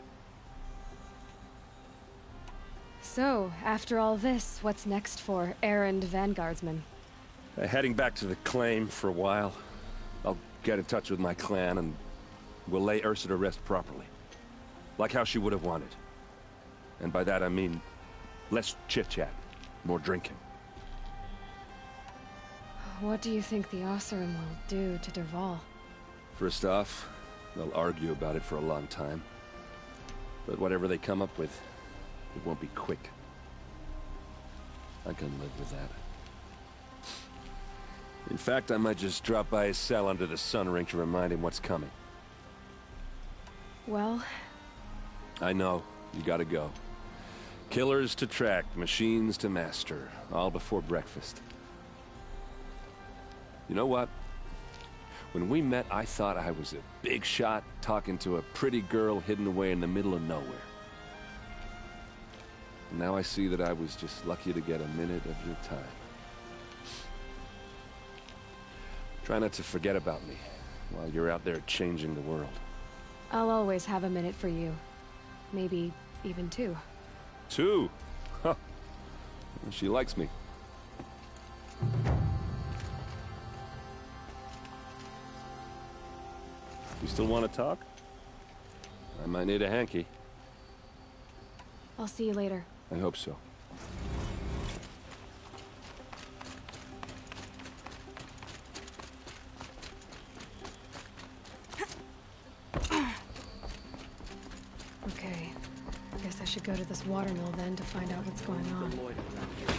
So, after all this, what's next for errand vanguardsman? Heading back to the claim for a while. I'll get in touch with my clan and we'll lay Ursa to rest properly. Like how she would have wanted. And by that I mean less chit-chat, more drinking. What do you think the Oseram will do to Dervahl? First off, they'll argue about it for a long time. But whatever they come up with, it won't be quick. I can live with that. In fact, I might just drop by his cell under the sun ring to remind him what's coming. Well... I know. You gotta go. Killers to track, machines to master. All before breakfast. You know what? When we met, I thought I was a big shot talking to a pretty girl hidden away in the middle of nowhere. And now I see that I was just lucky to get a minute of your time. Try not to forget about me while you're out there changing the world. I'll always have a minute for you. Maybe even two. Two? Huh. She likes me. You still want to talk? I might need a hanky. I'll see you later. I hope so. Okay. Guess I should go to this watermill then to find out what's going on.